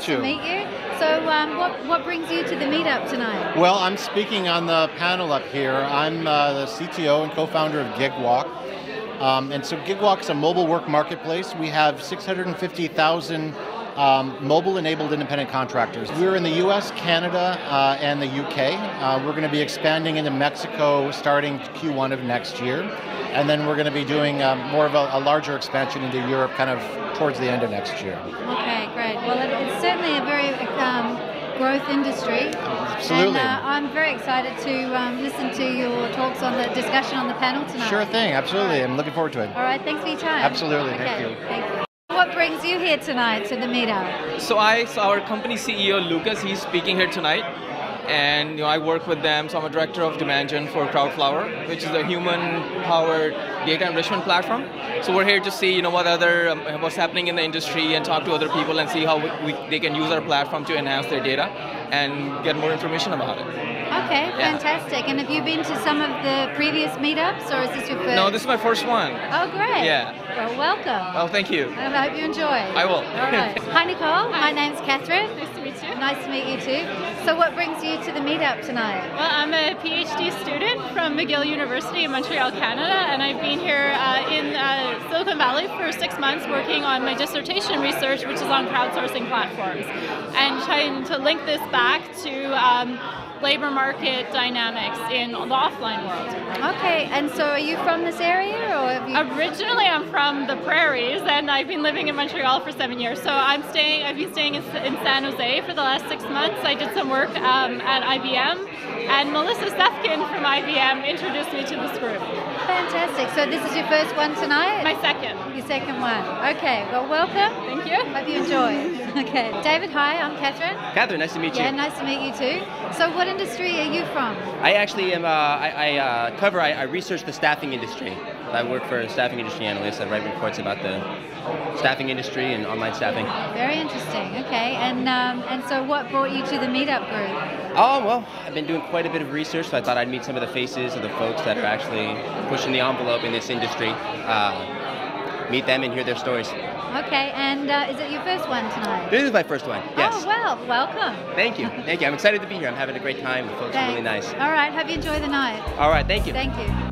meet you. Nice to meet you. So what brings you to the meetup tonight? Well, I'm speaking on the panel up here. I'm the CTO and co-founder of Gigwalk. And so Gigwalk is a mobile work marketplace. We have 650,000 mobile-enabled independent contractors. We're in the US, Canada, and the UK. We're going to be expanding into Mexico starting Q1 of next year. And then we're going to be doing more of a larger expansion into Europe kind of towards the end of next year. Okay, great. Well, it's certainly a very growth industry. Absolutely. And I'm very excited to listen to your talks on the discussion on the panel tonight. Sure thing, absolutely. Right. I'm looking forward to it. All right, thanks for your time. Absolutely, okay, thank you. Thank you. What brings you here tonight to the meetup? So our company CEO, Lucas, he's speaking here tonight. And I work with them, so I'm a director of demand gen for CrowdFlower, which is a human-powered data enrichment platform. So we're here to see what's happening in the industry and talk to other people and see how they can use our platform to enhance their data and get more information about it. Okay, fantastic. And have you been to some of the previous meetups, or is this your first? No, this is my first one. Oh, great. Yeah. Well, welcome. Well, thank you. And I hope you enjoy. I will. All right. Hi, Nicole. Hi. My name's Catherine. Nice to meet you. Nice to meet you too. So what brings you to the meetup tonight? Well, I'm a PhD student from McGill University in Montreal, Canada, and I've been here in Silicon Valley for 6 months working on my dissertation research, which is on crowdsourcing platforms, and trying to link this back to labor market dynamics in the offline world. Okay, and so are you from this area, or have you? Originally, I'm from the prairies, and I've been living in Montreal for 7 years. So I've been staying in San Jose for the last 6 months. I did some work at IBM, and Melissa Sefkin from IBM introduced me to this group. Fantastic. So this is your first one tonight? My second. Your second one. Okay, well, welcome. Thank you. Hope you enjoy. Okay. David, hi, I'm Catherine. Catherine, nice to meet you. Yeah, nice to meet you too. So what industry are you from? I actually am, I research the staffing industry. I work for a staffing industry analyst. I write reports about the staffing industry and online staffing. Very interesting, okay. And so what brought you to the meetup group? Oh, well, I've been doing quite a bit of research, so I thought I'd meet some of the faces of the folks that are actually pushing the envelope in this industry. Meet them and hear their stories. Okay, and is it your first one tonight? This is my first one, yes. Oh, well, welcome. Thank you, thank you. I'm excited to be here. I'm having a great time. The folks are really nice. All right, hope you enjoy the night. All right, thank you. Thank you.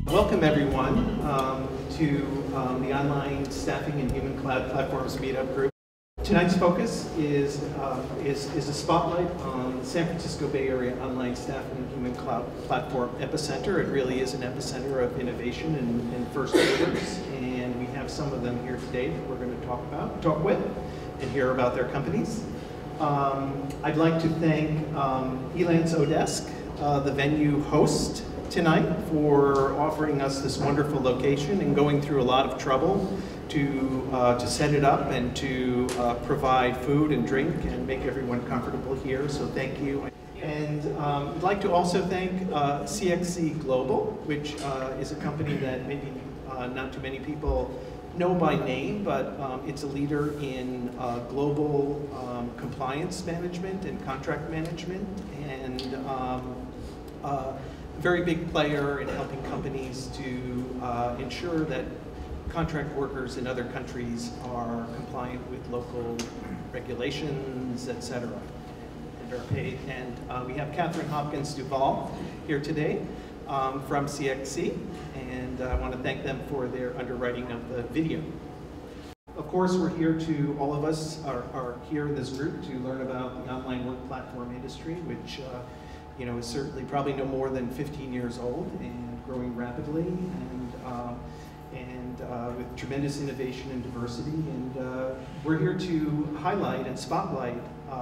Welcome everyone to the Online Staffing and Human Cloud Platforms Meetup Group. Tonight's focus is a spotlight on the San Francisco Bay Area Online Staffing and Human Cloud Platform epicenter. It really is an epicenter of innovation and first movers, and we have some of them here today that we're going to talk with, and hear about their companies. I'd like to thank Ekance-oDesk, the venue host tonight, for offering us this wonderful location and going through a lot of trouble to set it up and to provide food and drink and make everyone comfortable here, so thank you. And I'd like to also thank CXC Global, which is a company that maybe not too many people know by name, but it's a leader in global compliance management and contract management, and a very big player in helping companies to ensure that contract workers in other countries are compliant with local regulations, etc., and are paid. And we have Catherine Hopkins-Duval here today from CXC, and I want to thank them for their underwriting of the video. Of course, we're here to, all of us are here in this group to learn about the online work platform industry, which is certainly probably no more than 15 years old and growing rapidly. and with tremendous innovation and diversity. And we're here to highlight and spotlight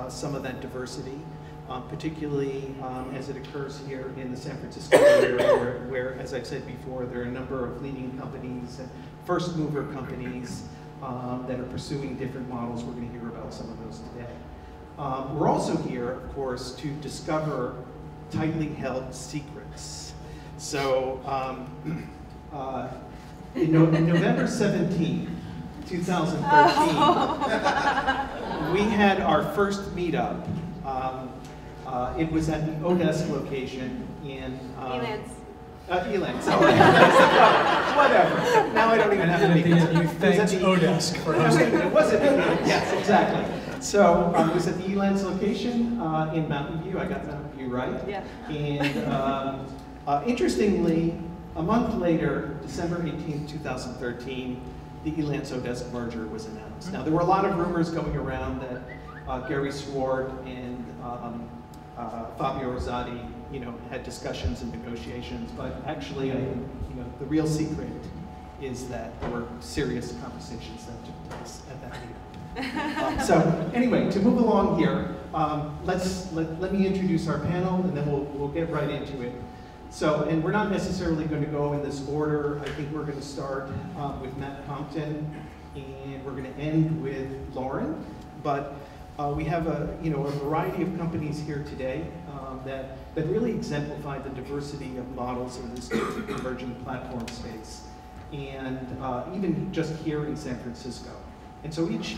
some of that diversity, particularly as it occurs here in the San Francisco area, where, as I've said before, there are a number of leading companies and first mover companies that are pursuing different models. We're going to hear about some of those today. We're also here, of course, to discover tightly held secrets. So in November 17, 2013, we had our first meetup. It was at the ODesk location in Ekance. Whatever. Now I don't even have to make it. You thanked ODesk for hosting. It was at Ekance, yes, exactly. So it was at the Ekance location in Mountain View. I got Mountain View right. Yeah. And interestingly, a month later, December 18, 2013, the Ekance-oDesk merger was announced. Now, there were a lot of rumors going around that Gary Swart and Fabio Rosati, had discussions and negotiations, but actually, the real secret is that there were serious conversations that took place at that meeting. So anyway, to move along here, let me introduce our panel, and then we'll get right into it. So, and we're not necessarily going to go in this order. I think we're going to start with Matt Compton, and we're going to end with Lauren. But we have a variety of companies here today that really exemplify the diversity of models in this emerging platform space, and even just here in San Francisco. And so each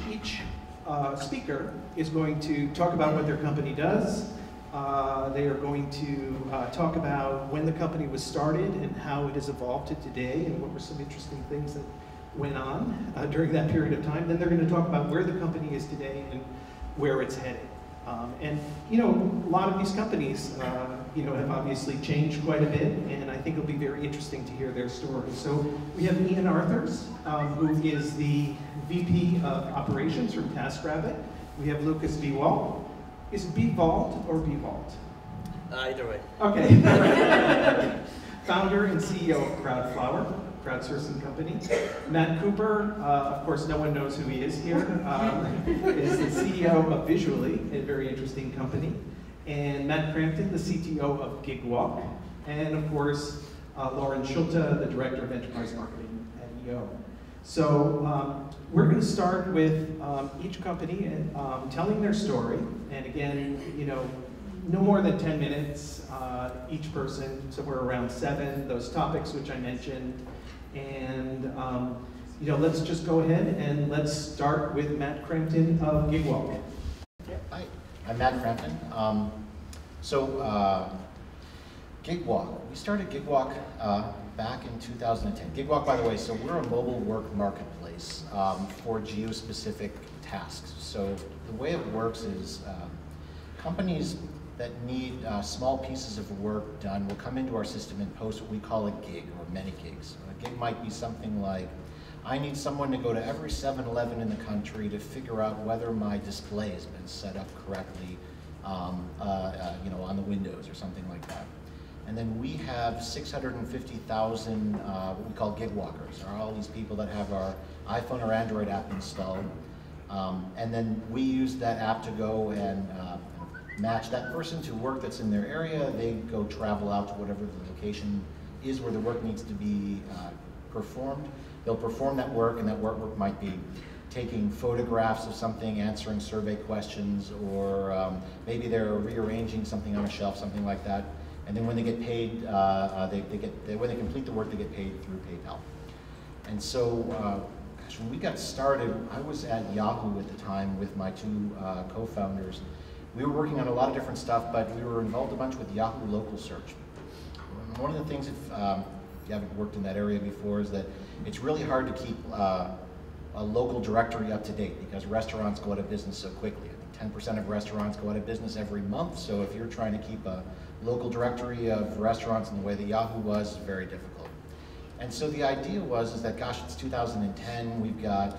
speaker is going to talk about what their company does. They are going to talk about when the company was started and how it has evolved to today, and what were some interesting things that went on during that period of time. Then they're going to talk about where the company is today and where it's headed. And a lot of these companies, have obviously changed quite a bit, and I think it'll be very interesting to hear their stories. So we have Ian Arthurs, who is the VP of Operations from TaskRabbit. We have Lucas Biewald. Is it Biewald or Biewald? Either way. Okay. Founder and CEO of CrowdFlower, crowdsourcing company. Matt Cooper, of course, no one knows who he is here, is the CEO of Visually, a very interesting company. And Matt Crampton, the CTO of Gigwalk. And of course, Lauren Schulte, the Director of Enterprise Marketing at EO. So we're going to start with each company telling their story. And again, no more than 10 minutes, each person, somewhere around 7, those topics which I mentioned. And let's just go ahead and let's start with Matt Crampton of Gigwalk. Hi, I'm Matt Crampton. Gigwalk. We started Gigwalk back in 2010. Gigwalk, by the way, so we're a mobile work marketplace for geo-specific tasks. So the way it works is companies that need small pieces of work done will come into our system and post what we call a gig or many gigs. A gig might be something like, I need someone to go to every 7-Eleven in the country to figure out whether my display has been set up correctly on the windows or something like that. And then we have 650,000 what we call gig walkers, are all these people that have our iPhone or Android app installed. And then we use that app to go and match that person to work that's in their area. They go travel out to whatever the location is where the work needs to be performed. They'll perform that work, and that work might be taking photographs of something, answering survey questions, or maybe they're rearranging something on a shelf, something like that. And then when they get paid, when they complete the work, they get paid through PayPal. And so, when we got started, I was at Yahoo at the time with my 2 co-founders. We were working on a lot of different stuff, but we were involved a bunch with Yahoo Local Search. One of the things, if you haven't worked in that area before, is that it's really hard to keep a local directory up to date because restaurants go out of business so quickly. I think 10% of restaurants go out of business every month, so if you're trying to keep a local directory of restaurants in the way that Yahoo was, it's very difficult. And so the idea was that, gosh, it's 2010, we've got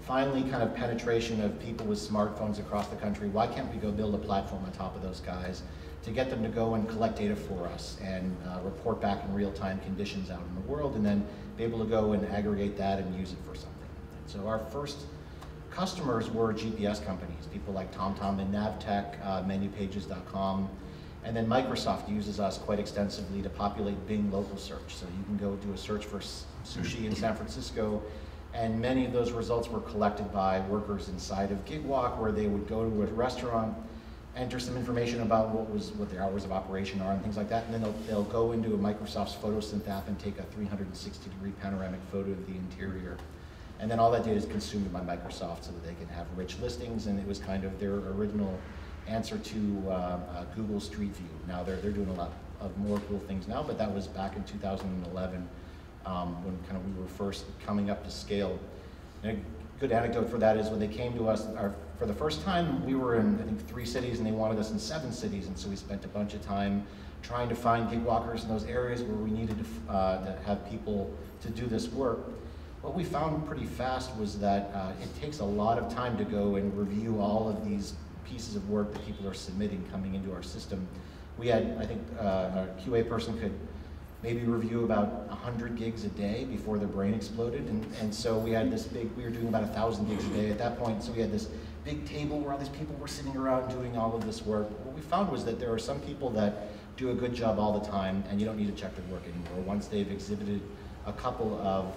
finally kind of penetration of people with smartphones across the country. Why can't we go build a platform on top of those guys to get them to go and collect data for us and report back in real-time conditions out in the world, and then be able to go and aggregate that and use it for something. And so our first customers were GPS companies, people like TomTom and Navtech, MenuPages.com, and then Microsoft uses us quite extensively to populate Bing local search. So you can go do a search for sushi in San Francisco, and many of those results were collected by workers inside of Gigwalk, where they would go to a restaurant, enter some information about what their hours of operation are and things like that, and then they'll go into a Microsoft's PhotoSynth app and take a 360-degree panoramic photo of the interior. And then all that data is consumed by Microsoft so that they can have rich listings, and it was kind of their original answer to Google Street View. Now they're doing a lot of more cool things now, but that was back in 2011 when kind of we were first coming up to scale. And a good anecdote for that is when they came to us for the first time, we were in, I think, 3 cities, and they wanted us in 7 cities, and so we spent a bunch of time trying to find Gigwalkers in those areas where we needed to have people to do this work. What we found pretty fast was that it takes a lot of time to go and review all of these pieces of work that people are submitting coming into our system. We had, I think, a QA person could maybe review about 100 gigs a day before their brain exploded, and so we had this big, we were doing about 1,000 gigs a day at that point, so we had this big table where all these people were sitting around doing all of this work. What we found was that there are some people that do a good job all the time, and you don't need to check their work anymore. Once they've exhibited a couple of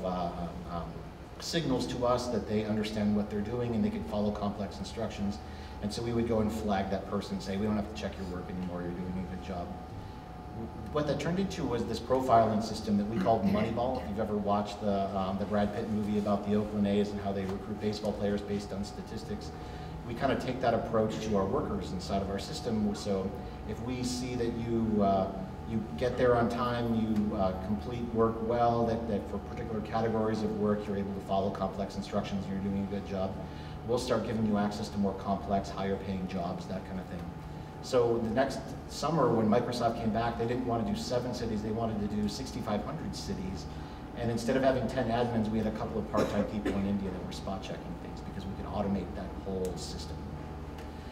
signals to us that they understand what they're doing and they can follow complex instructions, and so we would go and flag that person and say, we don't have to check your work anymore, you're doing a good job. What that turned into was this profiling system that we called Moneyball. If you've ever watched the Brad Pitt movie about the Oakland A's and how they recruit baseball players based on statistics, we kind of take that approach to our workers inside of our system. So if we see that you get there on time, you complete work well, that for particular categories of work you're able to follow complex instructions and you're doing a good job, we'll start giving you access to more complex, higher paying jobs, that kind of thing. So the next summer when Microsoft came back, they didn't want to do 7 cities, they wanted to do 6,500 cities. And instead of having 10 admins, we had a couple of part-time people in India that were spot checking things because we could automate that whole system.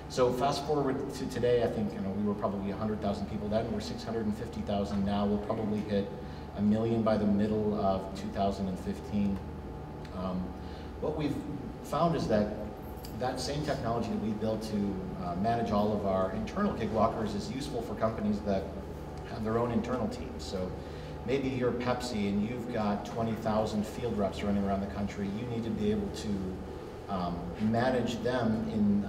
So fast forward to today, I think we were probably 100,000 people then, we're 650,000 now, we'll probably hit 1 million by the middle of 2015. What we've found is that same technology that we built to manage all of our internal Gigwalkers is useful for companies that have their own internal teams. So maybe you're Pepsi and you've got 20,000 field reps running around the country. You need to be able to manage them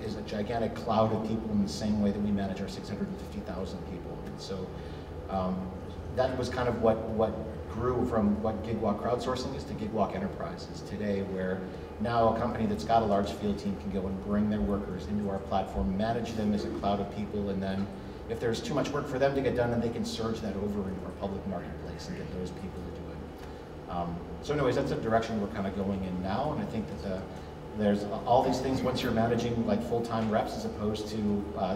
as a gigantic cloud of people in the same way that we manage our 650,000 people. And so that was kind of what grew from what Gigwalk crowdsourcing is to Gigwalk Enterprises today, where now a company that's got a large field team can go and bring their workers into our platform, manage them as a cloud of people, and then if there's too much work for them to get done, then they can surge that over into our public marketplace and get those people to do it. So anyways, that's a direction we're kind of going in now, and I think that there's all these things once you're managing like full-time reps as opposed to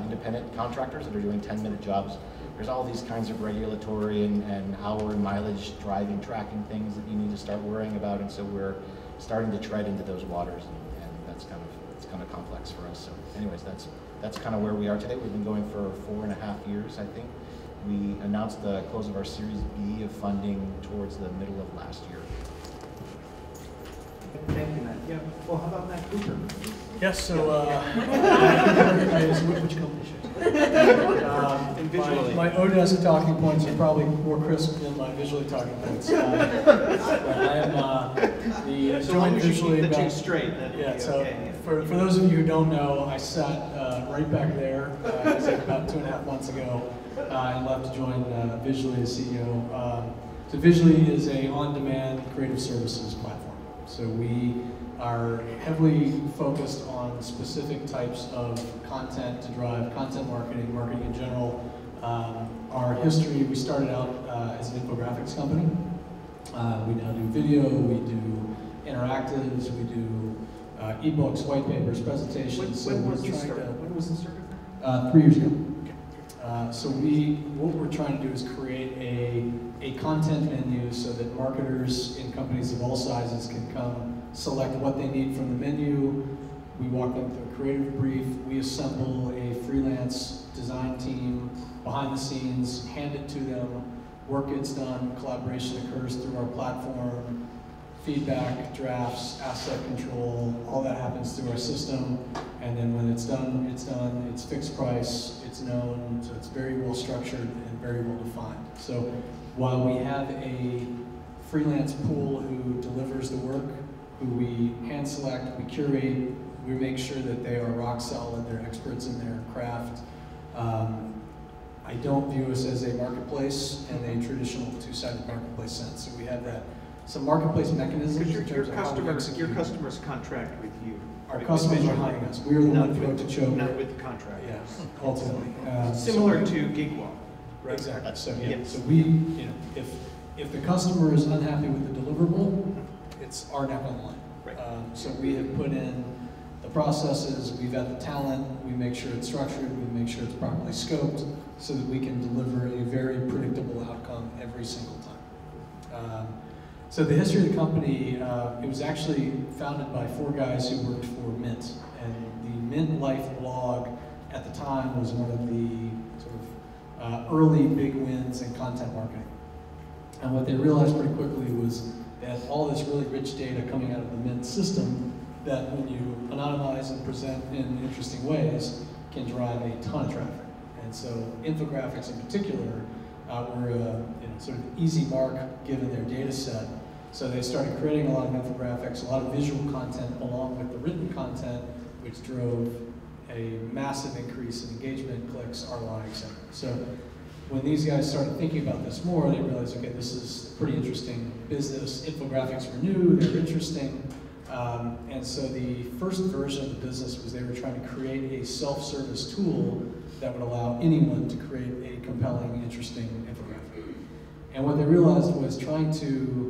independent contractors that are doing 10-minute jobs. There's all these kinds of regulatory and hour and mileage driving tracking things that you need to start worrying about, and so we're starting to tread into those waters, and it's kind of complex for us. So anyways, that's kind of where we are today. We've been going for 4.5 years, I think. We announced the close of our Series B of funding towards the middle of last year. Thank you, Matt. Yeah. Well, how about Matt Cooper? Yes, so which company should my ODesk talking points are probably more crisp than my visually talking points. I am the joint visually keep the about, two straight. Yeah, so okay. for those of you who don't know, I sat right back there as of about 2.5 months ago and left to join Visually as CEO. So Visually is a on-demand creative services platform. So we are heavily focused on specific types of content to drive content marketing, marketing in general. Our history, we started out as an infographics company. We now do video, we do interactives, we do ebooks, white papers, presentations. When was this started? 3 years ago. So what we're trying to do is create a content menu so that marketers in companies of all sizes can come select what they need from the menu. We walk them through a creative brief. We assemble a freelance design team behind the scenes, hand it to them, work gets done, collaboration occurs through our platform, feedback, drafts, asset control, all that happens through our system. And then when it's done, it's fixed price, it's known, so it's very well structured and very well defined. So while we have a freelance pool who delivers the work, who we hand select, we curate, we make sure that they are rock solid, they're experts in their craft. I don't view us as a marketplace in a traditional two-sided marketplace sense. So we have that some marketplace mechanisms. Because your customers contract with you. Our customers are hiring us. We are the one who to choke. Not with the contract. Yes, ultimately. Similar to Gigwalk. Right? Exactly. So yeah. So we, if the customer is unhappy with the deliverable, it's our neck on the line. Right. So we have put in the processes, we've got the talent, we make sure it's structured, we make sure it's properly scoped, so that we can deliver a very predictable outcome every single time. So the history of the company, it was actually founded by 4 guys who worked for Mint, and the Mint Life blog at the time was one of the sort of early big wins in content marketing. And what they realized pretty quickly was that all this really rich data coming out of the Mint system, that when you anonymize and present in interesting ways, can drive a ton of traffic. And so infographics in particular were a sort of easy mark given their data set. So they started creating a lot of infographics, a lot of visual content along with the written content, which drove a massive increase in engagement, clicks, ROI, etc. So when these guys started thinking about this more, they realized, okay, this is a pretty interesting business. Infographics were new, they were interesting. And so the first version of the business was they were trying to create a self-service tool that would allow anyone to create a compelling, interesting infographic. And what they realized was trying to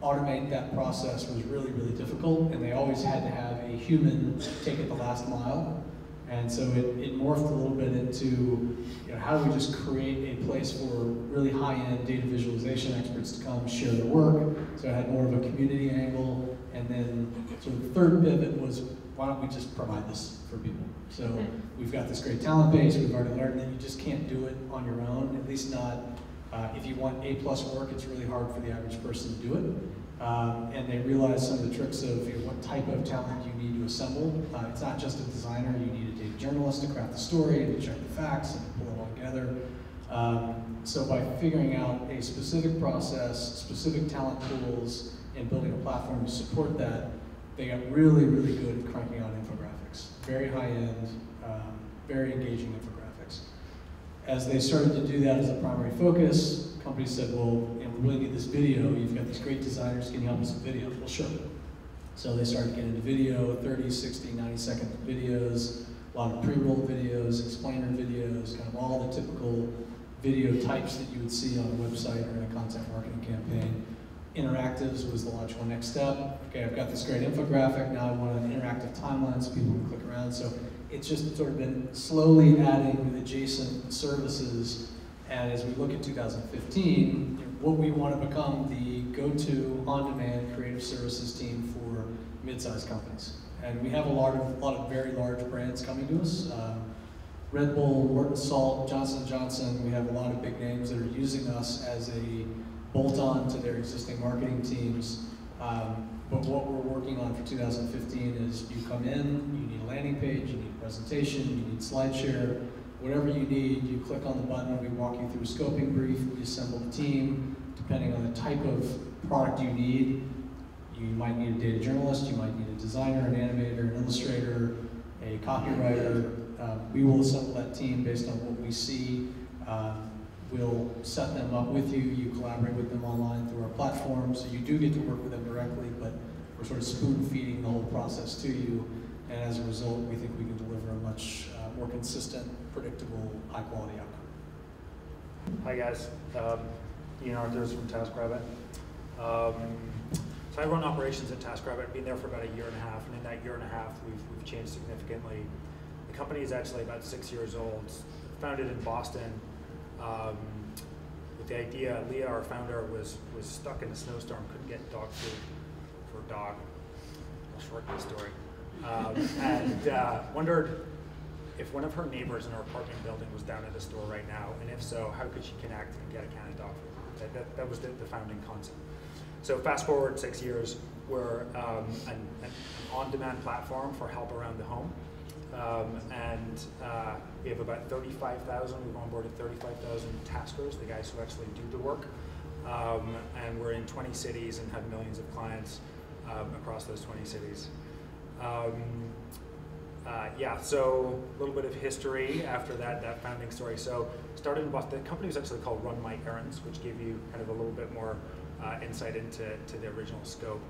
automate that process was really, really difficult, and they always had to have a human take it the last mile. And so it morphed a little bit into, how do we just create a place for really high-end data visualization experts to come share their work? So it had more of a community angle. And then sort of the third pivot was, why don't we just provide this for people? So we've got this great talent base. We've already learned that you just can't do it on your own, at least not if you want A+ work, it's really hard for the average person to do it. And they realized some of the tricks of what type of talent you need to assemble. It's not just a designer, you need a data journalist to craft the story and to check the facts and to pull it all together. So by figuring out a specific process, specific talent pools, and building a platform to support that, they got really, really good at cranking out infographics. Very high-end, very engaging infographics. As they started to do that as a primary focus, companies said, well, we really need this video. You've got these great designers, can you help us with video? Well, sure. So they started getting into video, 30, 60, 90-second videos, a lot of pre-roll videos, explainer videos, kind of all the typical video types that you would see on a website or in a content marketing campaign. Interactives was the logical next step. Okay, I've got this great infographic, now I want an interactive timeline so people can click around. So it's just sort of been slowly adding adjacent services. And as we look at 2015, what we want to become the go-to on-demand creative services team for mid-sized companies. And we have a lot of very large brands coming to us. Red Bull, Morton Salt, Johnson & Johnson, we have a lot of big names that are using us as a bolt-on to their existing marketing teams. But what we're working on for 2015 is you come in, you need a landing page, you need a presentation, you need SlideShare, whatever you need, you click on the button, we walk you through a scoping brief, we assemble the team. Depending on the type of product you need, you might need a data journalist, you might need a designer, an animator, an illustrator, a copywriter. We will assemble that team based on what we see. We'll set them up with you. You collaborate with them online through our platform, so you do get to work with them directly, but we're sort of spoon-feeding the whole process to you. And as a result, we think we can deliver a much more consistent, predictable, high-quality outcome. Hi guys, Ian Arthurs from TaskRabbit. So I run operations at TaskRabbit. I've been there for about a year and a half, and in that year and a half, we've changed significantly. The company is actually about 6 years old. It's founded in Boston. With the idea, Leah, our founder, was stuck in a snowstorm, couldn't get dog food for a dog. I'll shorten the story. And wondered if one of her neighbors in her apartment building was down at the store right now, and if so, how could she connect and get a can of dog food? That was the founding concept. So fast forward 6 years, we're an on-demand platform for help around the home. We have about 35,000, we've onboarded 35,000 taskers, the guys who actually do the work. And we're in 20 cities and have millions of clients across those 20 cities. Yeah, so a little bit of history after that founding story. So started in Boston. The company was actually called Run My Errands, which gave you kind of a little bit more insight into the original scope.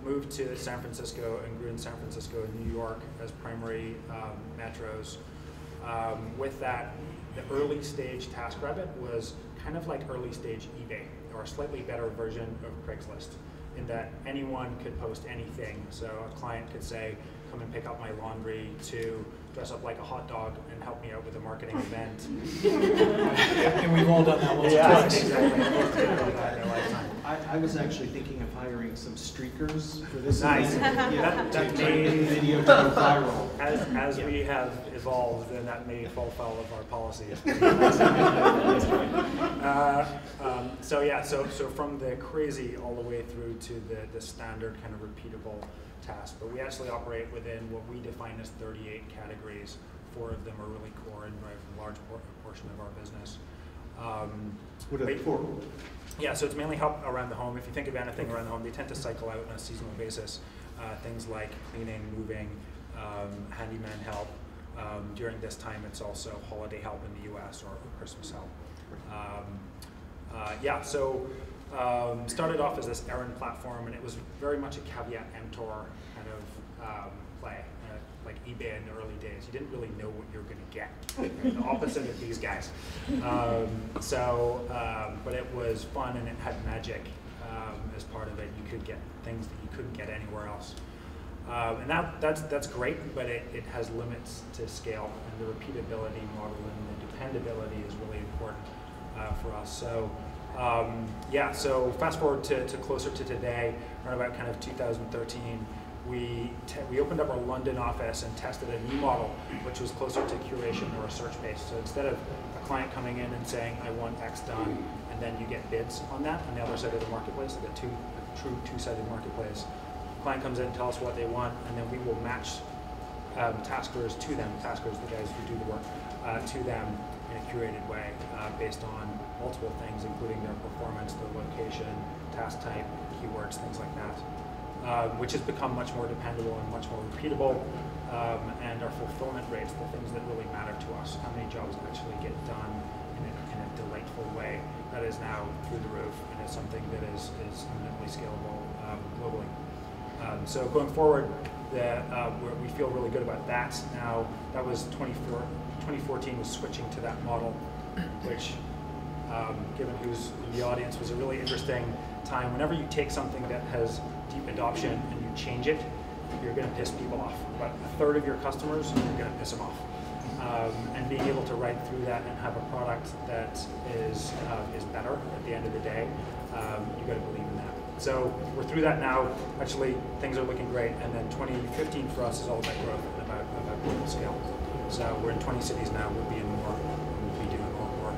Moved to San Francisco and grew in San Francisco and New York as primary metros. With that, the early stage TaskRabbit was kind of like early stage eBay, or a slightly better version of Craigslist, in that anyone could post anything. So a client could say, come and pick up my laundry, to dress up like a hot dog and help me out with a marketing event. And we've all done that once or twice. Exactly. I was actually thinking of hiring some streakers for this Nice. event. That may video to go viral. As we have evolved, then that may fall foul of our policies. So yeah, so from the crazy all the way through to the standard kind of repeatable task. But we actually operate within what we define as 38 categories. 4 of them are really core and drive a large portion of our business. What are the 4? Yeah, so it's mainly help around the home. If you think of anything around the home, they tend to cycle out on a seasonal basis. Things like cleaning, moving, handyman help. During this time, it's also holiday help in the US or Christmas help. Yeah, so started off as this errand platform, and it was very much a caveat emptor kind of play. Like eBay in the early days, you didn't really know what you were going to get. The opposite of these guys. But it was fun and it had magic as part of it. You could get things that you couldn't get anywhere else. And that's great, but it has limits to scale, and the repeatability model and the dependability is really important for us. So yeah, so fast forward to closer to today, around about kind of 2013. We opened up our London office and tested a new model, which was closer to curation or a search base. So instead of a client coming in and saying, I want X done, and then you get bids on that on the other side of the marketplace, like a true two-sided marketplace. The client comes in, tells us what they want, and then we will match taskers to them, taskers, the guys who do the work, to them in a curated way based on multiple things, including their performance, their location, task type, keywords, things like that. Which has become much more dependable and much more repeatable, and our fulfillment rates, the things that really matter to us, how many jobs actually get done in a delightful way, that is now through the roof, and it's something that is eminently scalable globally. So going forward, we feel really good about that. Now, that was 2014 was switching to that model, which, given who's in the audience, was a really interesting time. Whenever you take something that has deep adoption and you change it, you're going to piss people off. About a third of your customers, you're going to piss them off. And being able to ride through that and have a product that is better at the end of the day, you got to believe in that. So we're through that now. Actually, things are looking great. And then 2015 for us is all about growth and about global scale. So we're in 20 cities now. We'll be in more. We'll be doing a lot more.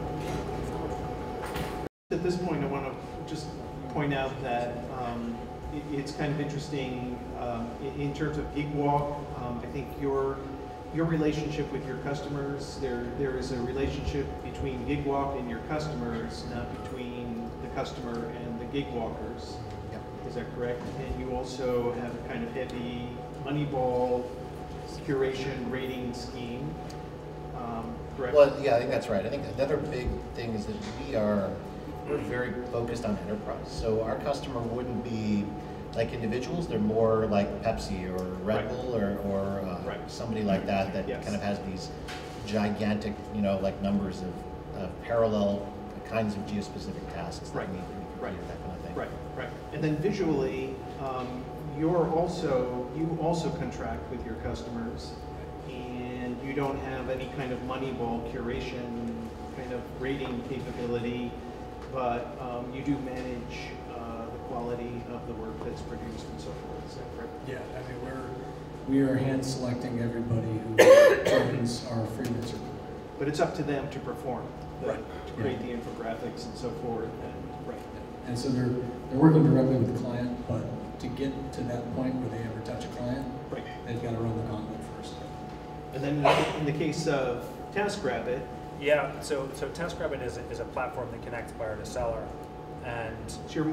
At this point, I want to just point out that it's kind of interesting in terms of Gigwalk. I think your relationship with your customers, there is a relationship between Gigwalk and your customers, not between the customer and the Gigwalkers. Yep. Is that correct? And you also have a kind of heavy Moneyball curation rating scheme. Correct? Well, yeah, I think that's right. I think another big thing is that we're very focused on enterprise. So our customer wouldn't be like individuals, they're more like Pepsi or Red Bull or somebody like that kind of has these gigantic, like numbers of parallel kinds of geospecific tasks that need to be completed, that kind of thing. Right. And then visually, you also contract with your customers, and you don't have any kind of Moneyball curation kind of rating capability, but you do manage the quality of the work that's produced and so forth. Is that correct? Yeah, I mean, we are hand selecting everybody who joins our freelancer program. But it's up to them to perform, Right. to create the infographics and so forth. And, right. And so they're working directly with the client, but to get to that point where they ever touch a client, Right. they've got to run the gauntlet first. And then in the case of TaskRabbit, Yeah, so TaskRabbit is a platform that connects buyer to seller. And so you're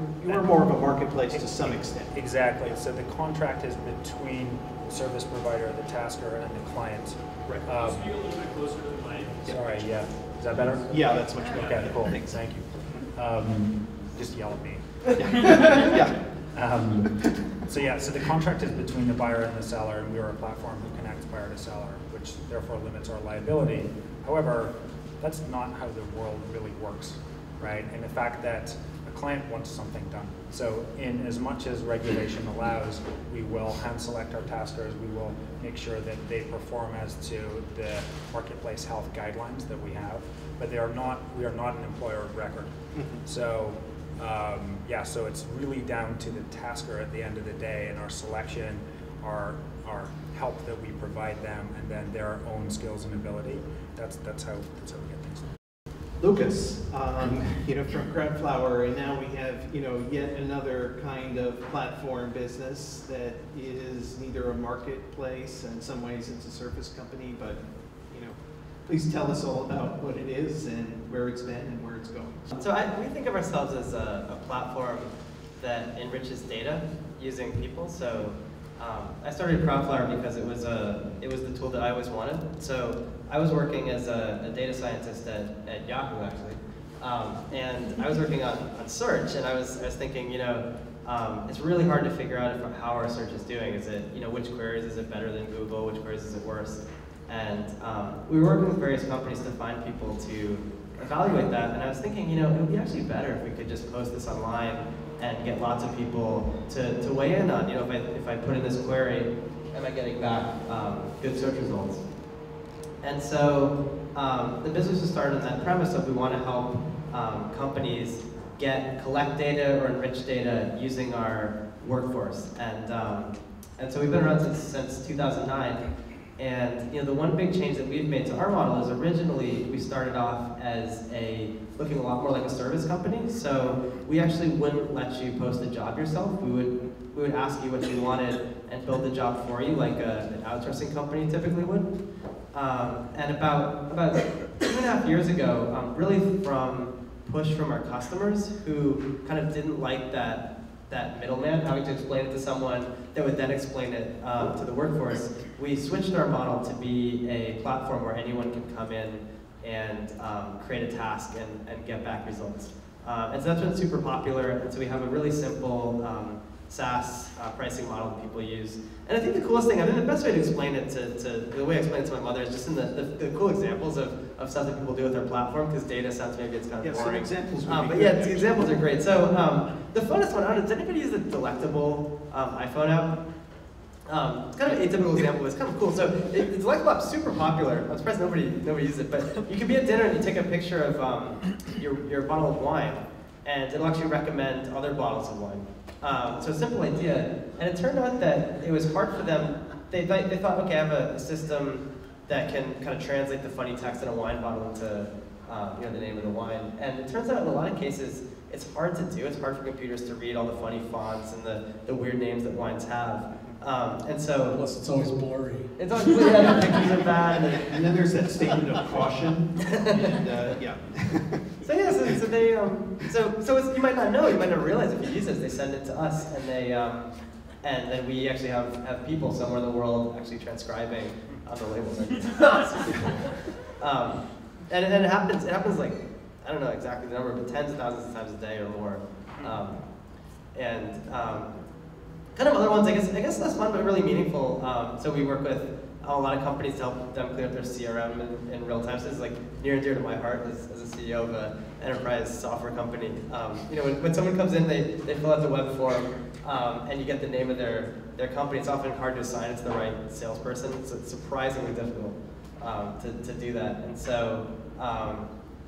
more of a marketplace to some extent. Exactly. So the contract is between the service provider, the tasker, and the client. Right. Speak a little bit closer to the mic. Sorry, yeah. Is that better? Yeah, that's much better. Okay, cool. Thanks. Thank you. Just yell at me. Yeah. So yeah, so the contract is between the buyer and the seller, and we are a platform who connects buyer to seller, which therefore limits our liability. However, that's not how the world really works, right? And the fact that a client wants something done. So in as much as regulation allows, we will hand select our taskers, we will make sure that they perform as to the marketplace health guidelines that we have, but we are not an employer of record. So yeah, so it's really down to the tasker at the end of the day, and our selection, our help that we provide them, and then their own skills and ability. That's how we get things done. Lucas, from CrowdFlower, and now we have, yet another kind of platform business that is neither a marketplace, and in some ways it's a service company, but, please tell us all about what it is and where it's been and where it's going. So we think of ourselves as a platform that enriches data using people. So I started CrowdFlower because it was the tool that I always wanted. So I was working as a data scientist at Yahoo, actually, and I was working on search, and I was thinking, it's really hard to figure out how our search is doing. Is it, which queries is it better than Google? Which queries is it worse? And we were working with various companies to find people to evaluate that, and I was thinking, it would be actually better if we could just post this online and get lots of people to weigh in on, if I put in this query, am I getting back good search results? And so the business was started on that premise of we want to help companies collect data or enrich data using our workforce. And so we've been around since 2009. And the one big change that we've made to our model is originally we started off as looking a lot more like a service company. So we actually wouldn't let you post a job yourself. We would ask you what you wanted and build the job for you, like an outsourcing company typically would. And about 2.5 years ago, really from push from our customers who kind of didn't like that middleman, having to explain it to someone that would then explain it to the workforce, we switched our model to be a platform where anyone can come in and create a task and get back results. And so that's been super popular, and so we have a really simple SaaS pricing model that people use. And I think the coolest thing, the best way to explain it the way I explained it to my mother is just in the cool examples of stuff that people do with their platform, because data sounds maybe it's kind of boring. Some examples but yeah, the examples are great. So the funnest one, does anybody use the Delectable iPhone app? It's kind of an atypical example, but it's kind of cool. So the Delectable app's super popular. I'm surprised nobody uses it, but you can be at dinner and you take a picture of your bottle of wine, and it'll actually recommend other bottles of wine. So a simple idea, and it turned out that it was hard for them. They thought, okay, I have a system that can kind of translate the funny text in a wine bottle into the name of the wine. And it turns out in a lot of cases, it's hard to do. It's hard for computers to read all the funny fonts and the weird names that wines have. And so, plus it's always blurry. It's always blurry. Yeah, the pictures are bad. And then there's that statement of caution. And, yeah. So yeah, so you might not know, you might not realize if you use this, they send it to us, and and then we actually have people somewhere in the world actually transcribing on the labels. And it happens like, I don't know exactly the number, but tens of thousands of times a day or more. Kind of other ones, I guess less fun but really meaningful. So we work with a lot of companies to help them clean up their CRM in real time. So this is like near and dear to my heart as a CEO of an enterprise software company. When someone comes in, they fill out the web form, and you get the name of their company. It's often hard to assign it to the right salesperson. So it's surprisingly difficult to do that. And so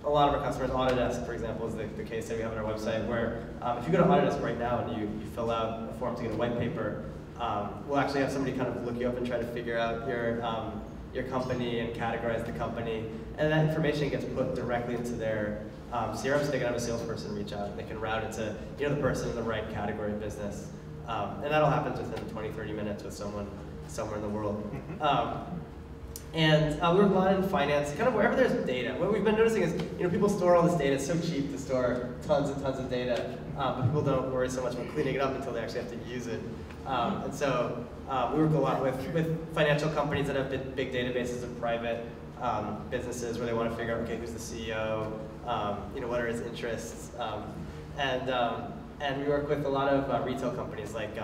a lot of our customers, Autodesk, for example, is the case that we have on our website, where if you go to Autodesk right now and you fill out a form to get a white paper, we'll actually have somebody kind of look you up and try to figure out your company and categorize the company, and that information gets put directly into their CRM, so they can have a salesperson reach out, and they can route it to the person in the right category of business. And that'll happen within 20, 30 minutes with someone somewhere in the world. And we work a lot in finance, kind of wherever there's data. What we've been noticing is, people store all this data. It's so cheap to store tons and tons of data, but people don't worry so much about cleaning it up until they actually have to use it. And so we work a lot with financial companies that have big databases of private businesses where they want to figure out, okay, who's the CEO, what are his interests, and we work with a lot of retail companies like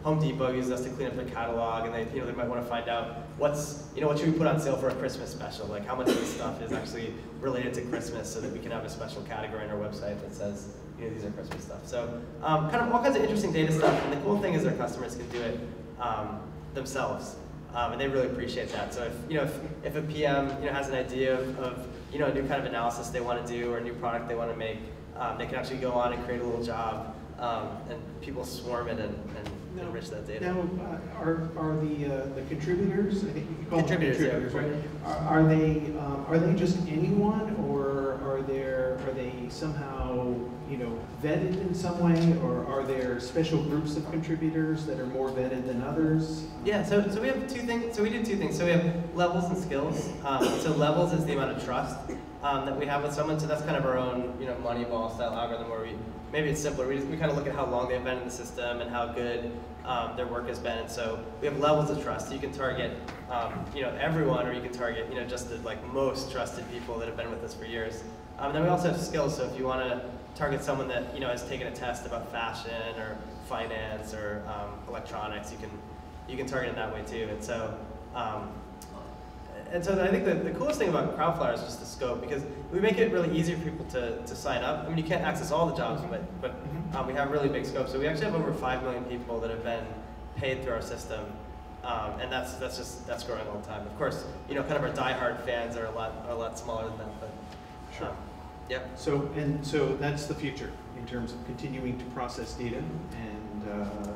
Home Depot uses us to clean up their catalog, and they might want to find out what should we put on sale for a Christmas special, like how much of this stuff is actually related to Christmas, so that we can have a special category on our website that says these are Christmas stuff. So kind of all kinds of interesting data stuff, and the cool thing is our customers can do it themselves, and they really appreciate that. So if a PM has an idea of a new kind of analysis they want to do or a new product they want to make, they can actually go on and create a little job, and people swarm it and enrich that data. Now, are the contributors? I think you could call them contributors, right? Yeah. Are they just anyone, or are they somehow vetted in some way, or are there special groups of contributors that are more vetted than others? Yeah, so we have two things. So we do two things. So we have levels and skills. So levels is the amount of trust that we have with someone. So that's kind of our own Moneyball style algorithm, where maybe it's simpler. We kind of look at how long they've been in the system and how good their work has been. And so we have levels of trust. So you can target everyone, or you can target just the most trusted people that have been with us for years. And then we also have skills. So if you want to target someone that has taken a test about fashion or finance or electronics, you can target it that way too. And so I think the coolest thing about CrowdFlower is just the scope, because we make it really easy for people to sign up. I mean, you can't access all the jobs, but we have really big scope. So we actually have over 5 million people that have been paid through our system, and that's growing all the time. Of course, kind of our diehard fans are a lot smaller than that, but sure. Yeah. So that's the future in terms of continuing to process data and.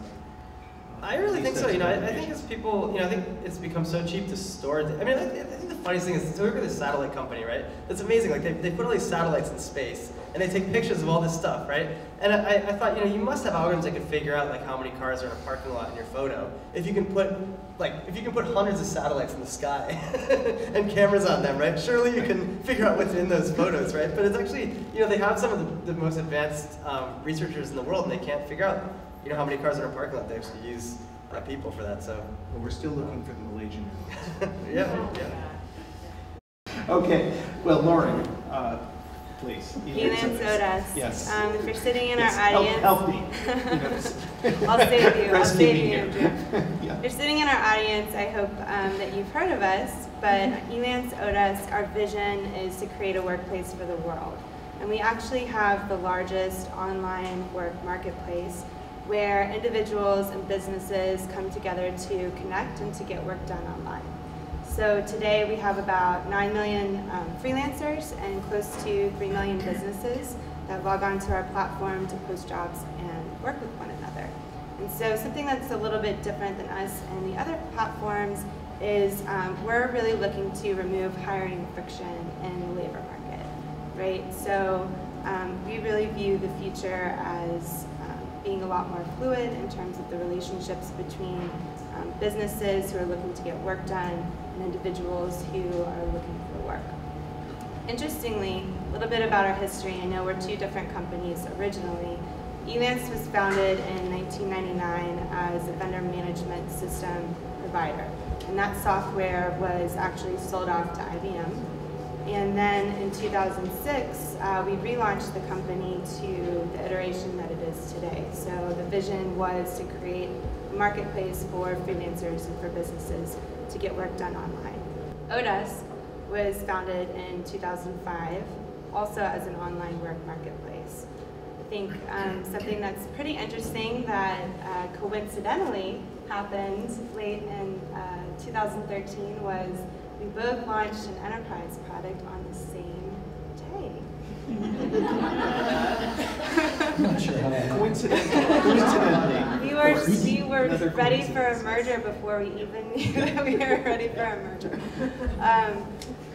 I really think so. I think as people, I think it's become so cheap to store. I mean, I think the funniest thing is, so we work with a satellite company, right? It's amazing. Like they put all these satellites in space, and they take pictures of all this stuff, right? And I thought, you must have algorithms that can figure out how many cars are in a parking lot in your photo. If you can put hundreds of satellites in the sky and cameras on them, right? Surely you can figure out what's in those photos, right? But it's actually, they have some of the most advanced researchers in the world, and they can't figure out how many cars in a parking lot. They actually use people for that. So well, we're still looking for the Malaysian airlines. Yeah. Okay. Well, Lauren, please. Ekance-oDesk. Yes. If you're sitting in our audience, help me. I'll save you. I'll save you, Andrew. Yeah. If you're sitting in our audience, I hope that you've heard of us. But Ekance-oDesk, our vision is to create a workplace for the world, and we actually have the largest online work marketplace, where individuals and businesses come together to connect and to get work done online. So today we have about 9 million freelancers and close to 3 million businesses that log onto our platform to post jobs and work with one another. And so something that's a little bit different than us and the other platforms is we're really looking to remove hiring friction in the labor market, right? So we really view the future as being a lot more fluid in terms of the relationships between businesses who are looking to get work done and individuals who are looking for work. Interestingly, a little bit about our history. I know we're two different companies originally. Ekance was founded in 1999 as a vendor management system provider, and that software was actually sold off to IBM. And then in 2006, we relaunched the company to the iteration that it is today. So the vision was to create a marketplace for freelancers and for businesses to get work done online. oDesk was founded in 2005, also as an online work marketplace. I think something that's pretty interesting that coincidentally happened late in 2013 was we both launched an enterprise product on the same day. I'm not sure how that Coincidentally. We were ready for a merger before we even knew that we were ready for a merger.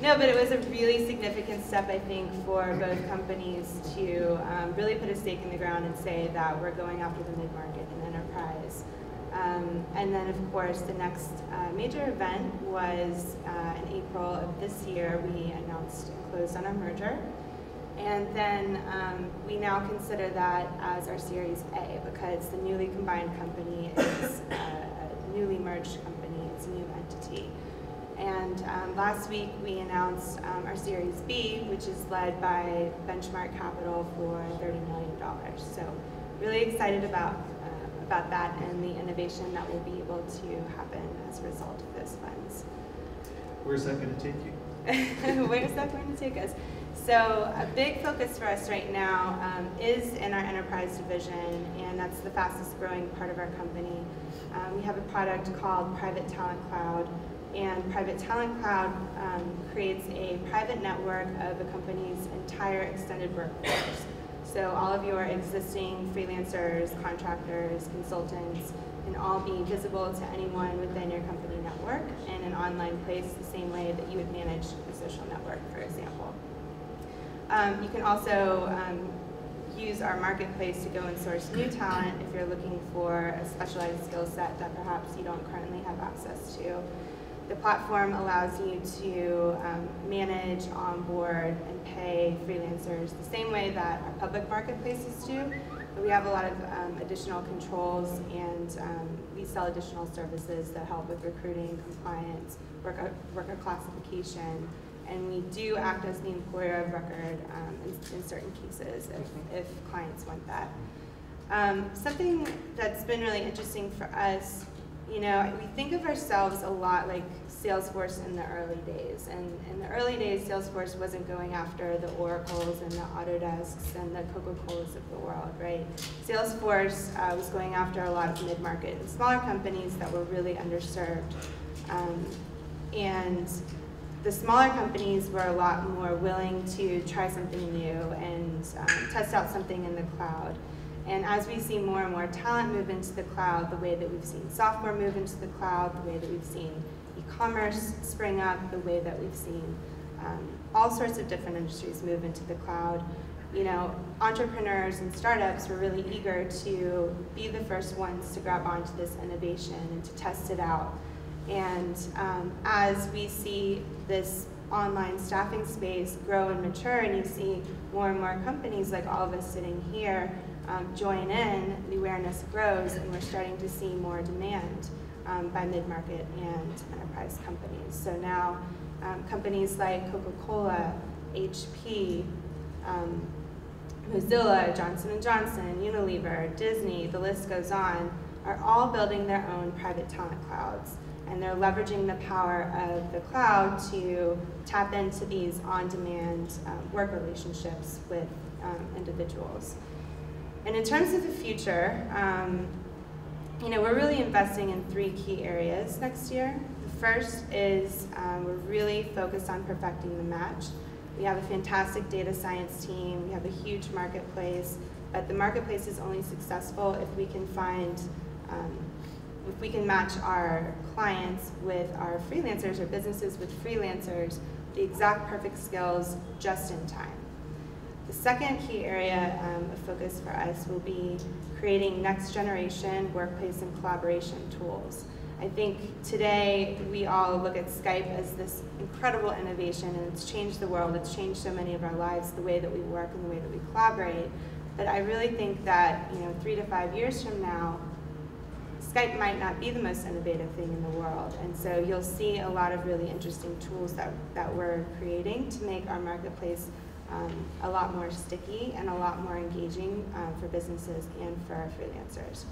No, but it was a really significant step, I think, for both companies to really put a stake in the ground and say that we're going after the mid-market and enterprise. And then, of course, the next major event was in April of this year. We announced and closed on our merger. And then we now consider that as our Series A because the newly combined company is a newly merged company. It's a new entity. And last week we announced our Series B, which is led by Benchmark Capital for $30 million. So really excited about that and the innovation that will be able to happen as a result of those funds. Where's that going to take you? Where's that going to take us? So a big focus for us right now is in our enterprise division, and that's the fastest growing part of our company. We have a product called Private Talent Cloud, and Private Talent Cloud creates a private network of a company's entire extended workforce. So all of your existing freelancers, contractors, consultants can all be visible to anyone within your company network in an online place the same way that you would manage a social network, for example. You can also use our marketplace to go and source new talent if you're looking for a specialized skill set that perhaps you don't currently have access to. The platform allows you to manage, onboard, and pay freelancers the same way that our public marketplaces do. But we have a lot of additional controls, and we sell additional services that help with recruiting, compliance, worker classification, and we do act as the employer of record in certain cases if clients want that. Something that's been really interesting for us, you know, we think of ourselves a lot like Salesforce in the early days. And in the early days, Salesforce wasn't going after the Oracles and the Autodesks and the Coca-Colas of the world, right? Salesforce was going after a lot of mid-market and smaller companies that were really underserved. And the smaller companies were a lot more willing to try something new and test out something in the cloud. And as we see more and more talent move into the cloud, the way that we've seen software move into the cloud, the way that we've seen e-commerce spring up, the way that we've seen all sorts of different industries move into the cloud, you know, entrepreneurs and startups were really eager to be the first ones to grab onto this innovation and to test it out. And as we see this online staffing space grow and mature, and you see more and more companies like all of us sitting here join in, the awareness grows, and we're starting to see more demand by mid-market and enterprise companies. So now companies like Coca-Cola, HP, Mozilla, Johnson & Johnson, Unilever, Disney, the list goes on, are all building their own private talent clouds. And they're leveraging the power of the cloud to tap into these on-demand work relationships with individuals. And in terms of the future, you know, we're really investing in 3 key areas next year. The first is we're really focused on perfecting the match. We have a fantastic data science team. We have a huge marketplace, but the marketplace is only successful if we can find, if we can match our clients with our freelancers or businesses with freelancers, the exact perfect skills just in time. The second key area of focus for us will be creating next generation workplace and collaboration tools. I think today we all look at Skype as this incredible innovation, and it's changed the world. It's changed so many of our lives, the way that we work and the way that we collaborate. But I really think that, you know, 3 to 5 years from now, Skype might not be the most innovative thing in the world. And so you'll see a lot of really interesting tools that we're creating to make our marketplace a lot more sticky and a lot more engaging for businesses and for our freelancers.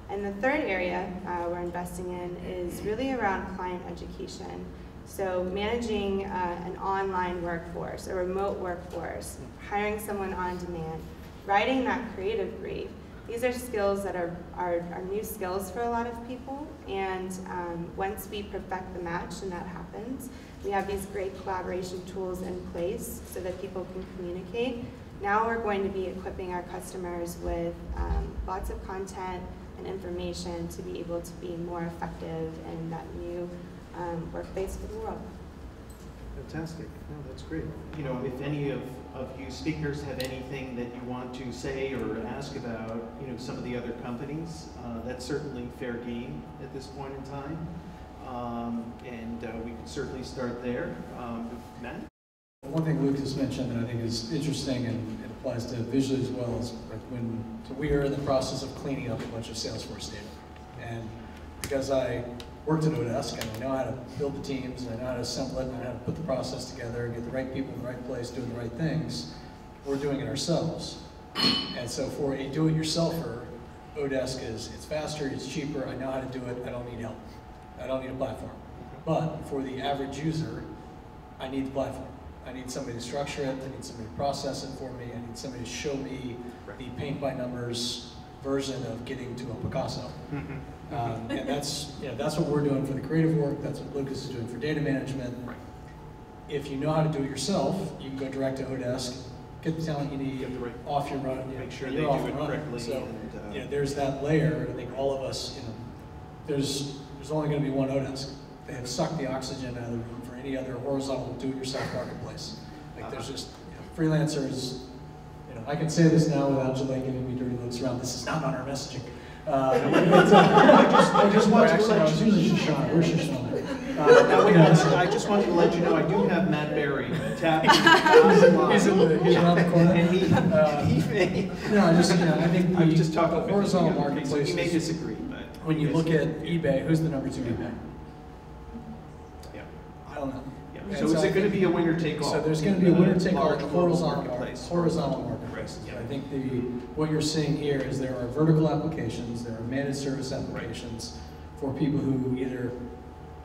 And the third area we're investing in is really around client education. So managing an online workforce, a remote workforce, hiring someone on demand, writing that creative brief. These are skills that are new skills for a lot of people, and once we perfect the match, and that happens, we have these great collaboration tools in place so that people can communicate. Now we're going to be equipping our customers with lots of content and information to be able to be more effective in that new workplace for the world. Fantastic. No, that's great. You know, if any of you speakers have anything that you want to say or ask about, you know, some of the other companies, that's certainly fair game at this point in time. And we could certainly start there. Matt? One thing Lucas mentioned that I think is interesting, and it applies to Visually as well, is like so we are in the process of cleaning up a bunch of Salesforce data. And because I worked at Odesk and I know how to build the teams, and I know how to assemble it, and I know how to put the process together and get the right people in the right place doing the right things, we're doing it ourselves. And so for a do-it-yourselfer, Odesk it's faster, it's cheaper, I know how to do it, I don't need help. I don't need a platform. But for the average user, I need the platform. I need somebody to structure it, I need somebody to process it for me, I need somebody to show me the paint-by-numbers version of getting to a Picasso. And that's what we're doing for the creative work, that's what Lucas is doing for data management. If you know how to do it yourself, you can go direct to Odesk, get the talent you need, off your run, make sure you're they off do it and running. correctly. So And, there's that layer, I think all of us, there's only going to be one Odesk. They have sucked the oxygen out of the room for any other horizontal do-it-yourself marketplace. Like there's just freelancers. I can say this now without Gillette giving me dirty looks around. This is not on our messaging. I just wanted to let you know. Usually Shoshana. Where's Shoshana? I just wanted to let you know I do have Matt Berry tapping. He's around the corner. And he may. No, I think I'm just talking the horizontal marketplace. We may disagree, but when you look at eBay, who's the number 2 eBay? Yeah. I don't know. Yeah. So is it going to be a winner take all? So there's going to be a winner take all horizontal marketplace. Yeah. I think what you're seeing here is there are vertical applications, there are managed service applications for people who either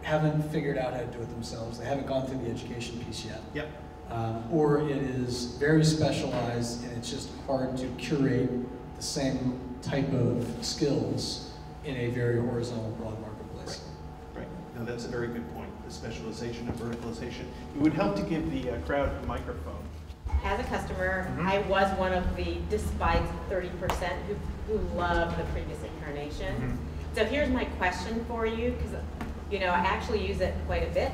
haven't figured out how to do it themselves, they haven't gone through the education piece yet. Yep. Or it is very specialized and it's just hard to curate the same type of skills in a very horizontal, broad marketplace. Right. No, that's a very good point, the specialization and verticalization. It would help to give the crowd a microphone. As a customer, I was one of the despised 30% who loved the previous incarnation. So here's my question for you, because I actually use it quite a bit.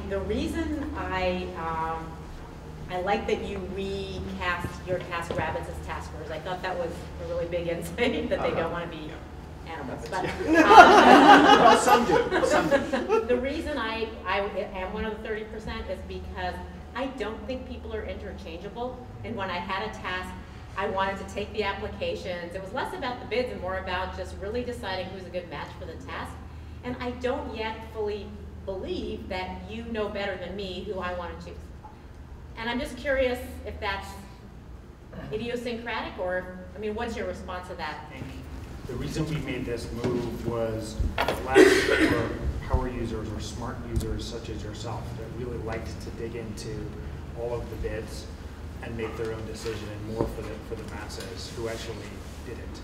The reason I like that you recast your task rabbits as taskers. I thought that was a really big insight that they don't want to be animals. But well, some do. Some do. The reason I am one of the 30% is because I don't think people are interchangeable. And when I had a task, I wanted to take the applications. It was less about the bids and more about just really deciding who's a good match for the task. And I don't yet fully believe that you know better than me who I want to choose. And I'm just curious if that's idiosyncratic or, what's your response to that? The reason we made this move was less for power users or smart users such as yourself that really liked to dig into all of the bids and make their own decision, and more for the masses who actually didn't,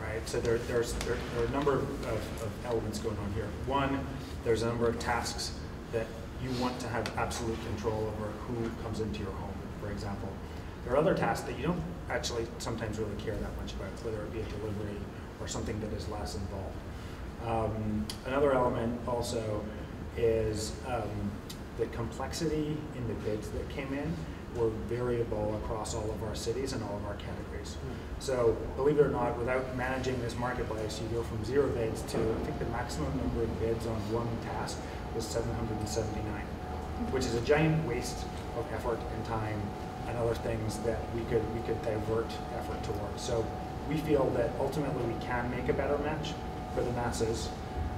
right? So there are a number of elements going on here. One, there's a number of tasks that you want to have absolute control over who comes into your home, for example. There are other tasks that you don't actually sometimes really care that much about, whether it be a delivery or something that is less involved. Another element also is the complexity in the bids that came in were variable across all of our cities and all of our categories. So believe it or not, without managing this marketplace, you go from 0 bids to, I think the maximum number of bids on one task was 779, which is a giant waste of effort and time and other things that we could divert effort towards. So we feel that ultimately we can make a better match for the masses,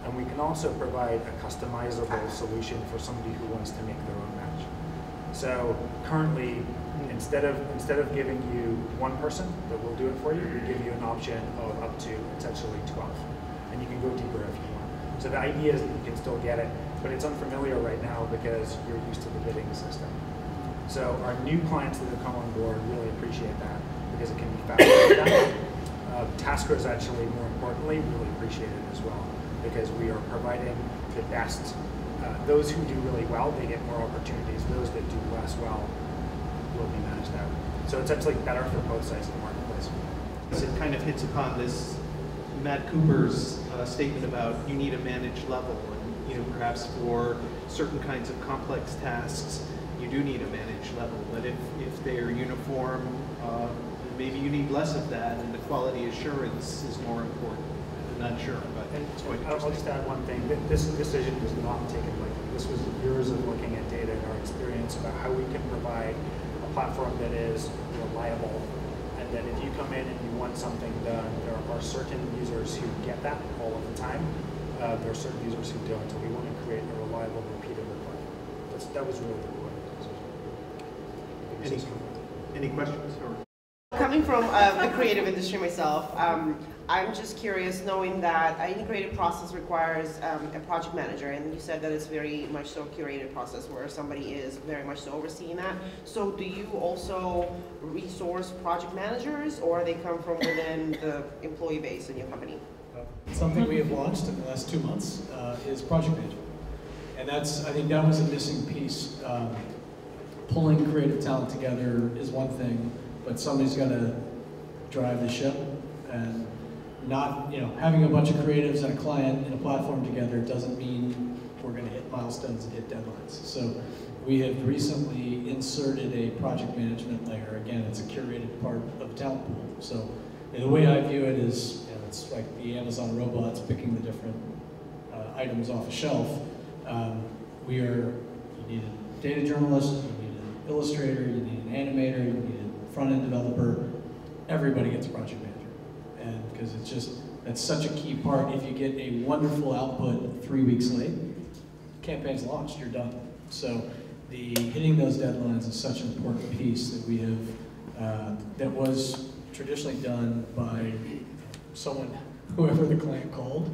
and we can also provide a customizable solution for somebody who wants to make their own match. So currently, instead of giving you one person that will do it for you, we give you an option of up to essentially 12, and you can go deeper if you want. So the idea is that you can still get it, but it's unfamiliar right now because you're used to the bidding system. So our new clients that have come on board really appreciate that because it can be faster for them. Taskers actually, more importantly, really appreciate it as well because we are providing the best. Those who do really well, they get more opportunities. Those that do less well will be managed out. So it's actually better for both sides of the marketplace. So it kind of hits upon this Matt Cooper's statement about you need a managed level, and perhaps for certain kinds of complex tasks you do need a managed level, but if they're uniform, maybe you need less of that, and the quality assurance is more important. I'm not sure, but it's quite interesting. I'll just add one thing. This decision was not taken lightly. This was years of looking at data and our experience about how we can provide a platform that is reliable, and that if you come in and you want something done, there are certain users who get that all of the time. There are certain users who don't, and we want to create a reliable, repeatable platform. That was really the point of the decision. Any questions? Or? Coming from the creative industry myself, I'm just curious, knowing that an integrated process requires a project manager, and you said that it's very much so a curated process where somebody is very much so overseeing that. So do you also resource project managers, or they come from within the employee base in your company? Something we have launched in the last 2 months is project management. And I think that was a missing piece. Pulling creative talent together is one thing, but somebody's got to drive the ship, and not, having a bunch of creatives and a client and a platform together doesn't mean we're going to hit milestones and hit deadlines. So we have recently inserted a project management layer. Again, it's a curated part of the talent pool. So the way I view it is, it's like the Amazon robots picking the different items off a shelf. You need a data journalist, you need an illustrator, you need an animator, you need a front-end developer. Everybody gets a project manager. And because that's such a key part. If you get a wonderful output 3 weeks late, campaign's launched, you're done. So hitting those deadlines is such an important piece that we have, that was traditionally done by someone, whoever the client called,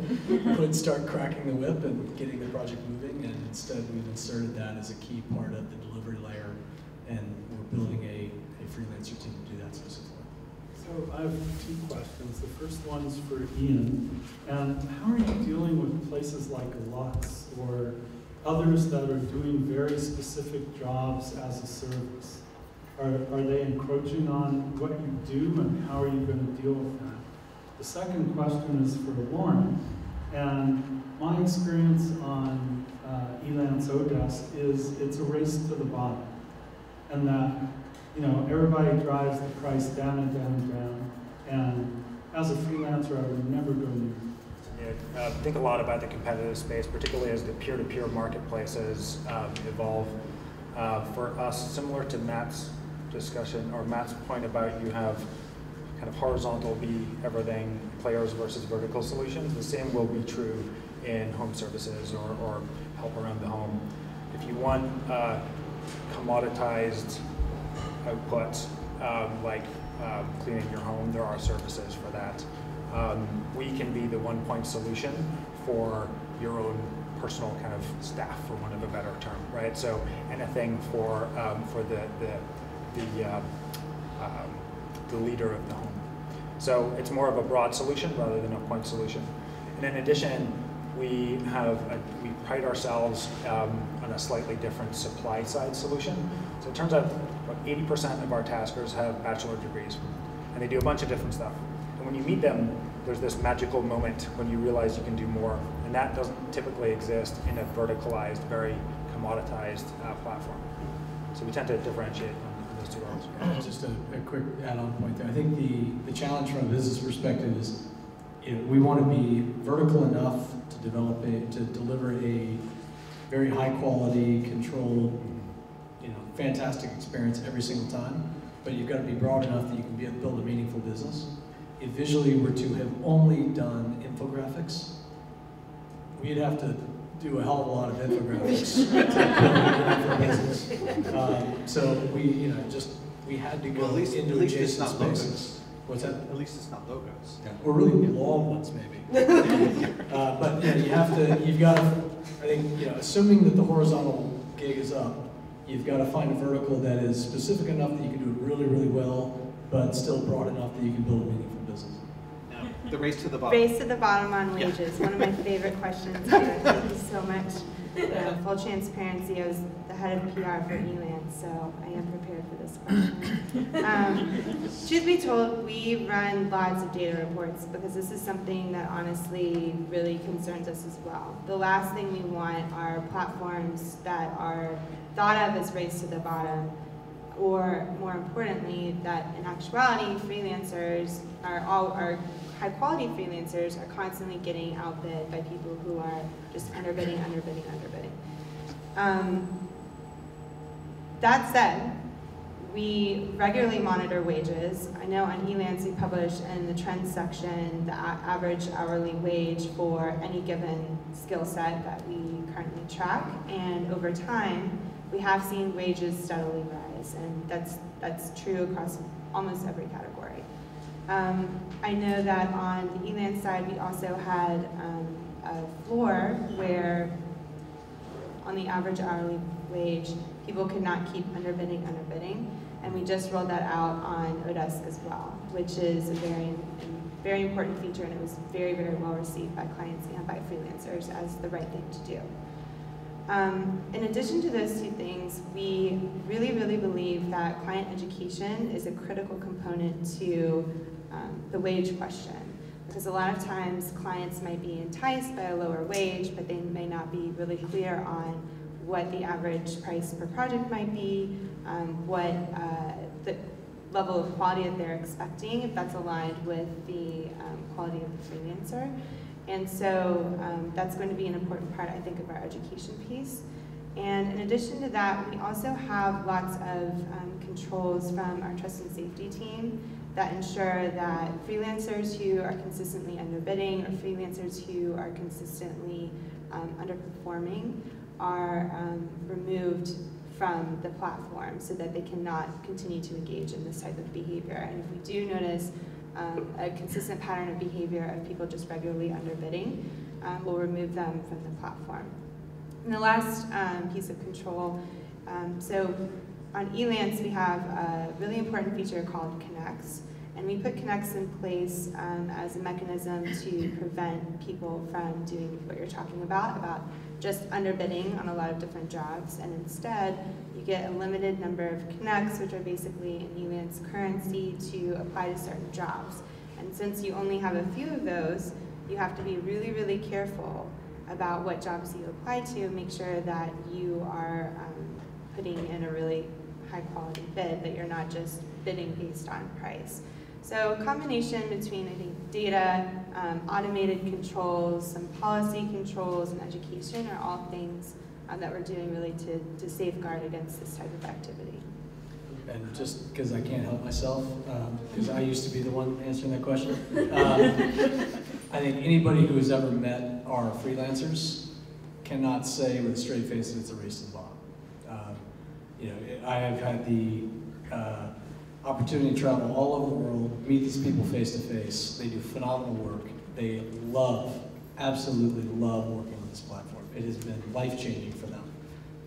would start cracking the whip and getting the project moving, and instead we've inserted that as a key part of the delivery layer, and we're building a freelancer team to do that specifically. So I have 2 questions. The first one's for Ian. And how are you dealing with places like Lux or others that are doing very specific jobs as a service? Are they encroaching on what you do, and how are you going to deal with that? The second question is for Lauren. And my experience on Ekance-oDesk is it's a race to the bottom. And that everybody drives the price down and down and down. And as a freelancer, I would never go near. Think a lot about the competitive space, particularly as the peer-to-peer marketplaces evolve. For us, similar to Matt's discussion, or Matt's point about you have kind of horizontal be everything players versus vertical solutions, the same will be true in home services or help around the home. If you want commoditized outputs, like cleaning your home, there are services for that. We can be the one-point solution for your own personal kind of staff, for want of a better term, right? So anything for the leader of the home. So it's more of a broad solution rather than a point solution. And in addition, we pride ourselves on a slightly different supply side solution. So it turns out about 80% of our taskers have bachelor degrees, and they do a bunch of different stuff. And when you meet them, there's this magical moment when you realize you can do more, and that doesn't typically exist in a verticalized, very commoditized platform. So we tend to differentiate on those 2 roles. Just a quick add-on point there. I think the challenge from a business perspective is we want to be vertical enough to deliver a very high quality, controlled, fantastic experience every single time. But you've got to be broad enough that you can build a meaningful business. If visually were to have only done infographics, we'd have to do a hell of a lot of infographics to build a business. So we had to go at least into adjacent spaces. Logos. What's that? At least it's not logos. Yeah. Or really long ones, maybe. But you've got to, I think, assuming that the horizontal gig is up, you've got to find a vertical that is specific enough that you can do it really, really well, but still broad enough that you can build a meaningful business. Now, the race to the bottom. Race to the bottom on wages, one of my favorite questions here. Thank you so much. Full transparency, I was the head of PR for Elance, so I am prepared for this question. Truth be told, we run lots of data reports because this is something that honestly really concerns us as well. The last thing we want are platforms that are thought of as race to the bottom, or more importantly, that in actuality, freelancers are high quality freelancers are constantly getting outbid by people who are just underbidding. That said, we regularly monitor wages. I know on Elance we publish in the trends section the average hourly wage for any given skill set that we currently track, and over time we have seen wages steadily rise, and that's true across almost every category. I know that on the Elance side we also had a floor where on the average hourly wage people could not keep underbidding, and we just rolled that out on Odesk as well, which is a very important feature, and it was very, very well received by clients and by freelancers as the right thing to do. In addition to those two things, we really, really believe that client education is a critical component to the wage question, because a lot of times clients might be enticed by a lower wage, but they may not be really clear on what the average price per project might be, what the level of quality that they're expecting, if that's aligned with the quality of the freelancer. And so that's going to be an important part, I think, of our education piece. And in addition to that, we also have lots of controls from our trust and safety team that ensure that freelancers who are consistently underbidding or freelancers who are consistently underperforming are removed from the platform so that they cannot continue to engage in this type of behavior. And if we do notice a consistent pattern of behavior of people just regularly underbidding, we'll remove them from the platform. And the last piece of control, so on Elance we have a really important feature called Connects, and we put Connects in place as a mechanism to prevent people from doing what you're talking about just underbidding on a lot of different jobs, and instead you get a limited number of Connects, which are basically an Elance currency to apply to certain jobs. And since you only have a few of those, you have to be really, really careful about what jobs you apply to, make sure that you are putting in a really high quality bid, that you're not just bidding based on price. So a combination between, I think, data, automated controls, some policy controls, and education are all things that we're doing really to safeguard against this type of activity. And just because I can't help myself, because I used to be the one answering that question, I think anybody who has ever met our freelancers cannot say with a straight face that it's a race to the bottom. You know, I have had the opportunity to travel all over the world, meet these people face to face. They do phenomenal work. They absolutely love working on this platform. It has been life-changing for them.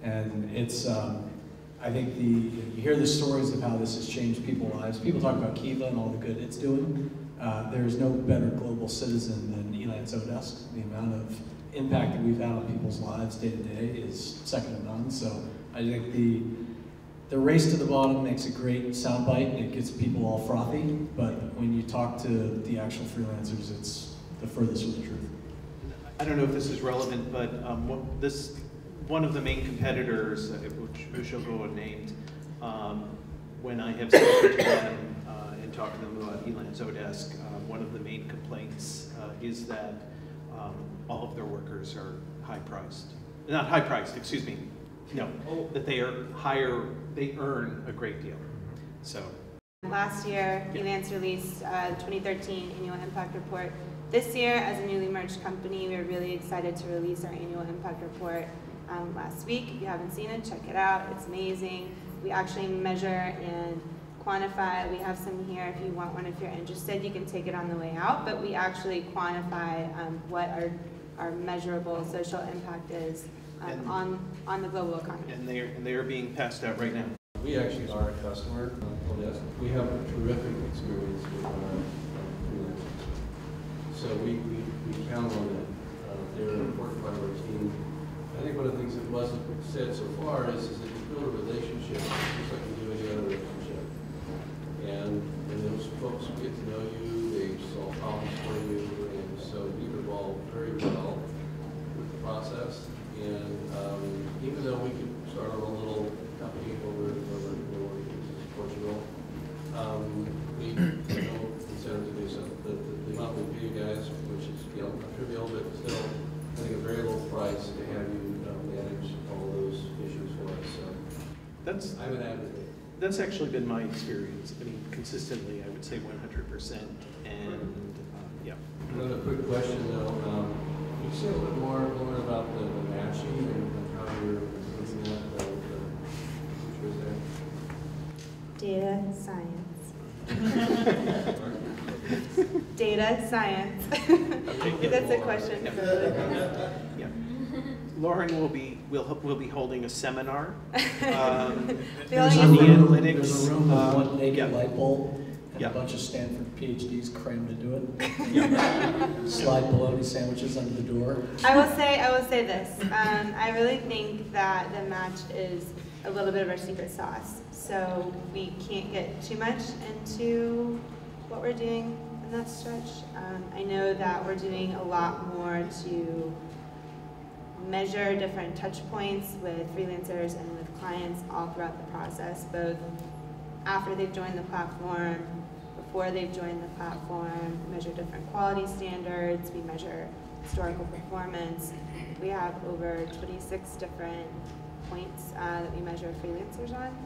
And it's, I think you hear the stories of how this has changed people's lives. People talk about Kiva and all the good it's doing. There is no better global citizen than Ekance-oDesk. The amount of impact that we've had on people's lives day to day is second to none. So I think the race to the bottom makes a great soundbite. It gets people all frothy, but when you talk to the actual freelancers, it's the furthest from the truth. I don't know if this is relevant, but one of the main competitors, which shall go unnamed, when I have spoken to them and talked to them about Ekance-oDesk, one of the main complaints is that all of their workers are high-priced. Not high-priced, excuse me. No, that they earn a great deal. So. Last year, Elance released 2013 Annual Impact Report. This year, as a newly merged company, we're really excited to release our Annual Impact Report last week. If you haven't seen it, check it out. It's amazing. We actually measure and quantify. We have some here if you want one. If you're interested, you can take it on the way out. But we actually quantify what our measurable social impact is on the global economy. And they are being passed out right now. We actually are a customer on Odesk. We have a terrific experience with our freelancers. So we count on them. They're an important part of our team. I think one of the things that wasn't said so far is that you build a relationship just like you do any other relationship. I would advocate. That's actually been my experience. I mean, consistently, I would say 100%. And yeah. Another quick question though. Can you say a little bit more about the matching and how you're looking at the features there? Data science. Data science. That's a question for yeah. Lauren will be holding a seminar There's on a the room, analytics. There's a room with one naked yeah. light bulb and Yeah. a bunch of Stanford PhDs crammed into it. Slide bologna sandwiches under the door. I will say this. I really think that the match is a little bit of our secret sauce. So we can't get too much into what we're doing in that stretch. I know that we're doing a lot more to measure different touch points with freelancers and with clients all throughout the process, both after they've joined the platform, before they've joined the platform, measure different quality standards, we measure historical performance. We have over 26 different points that we measure freelancers on.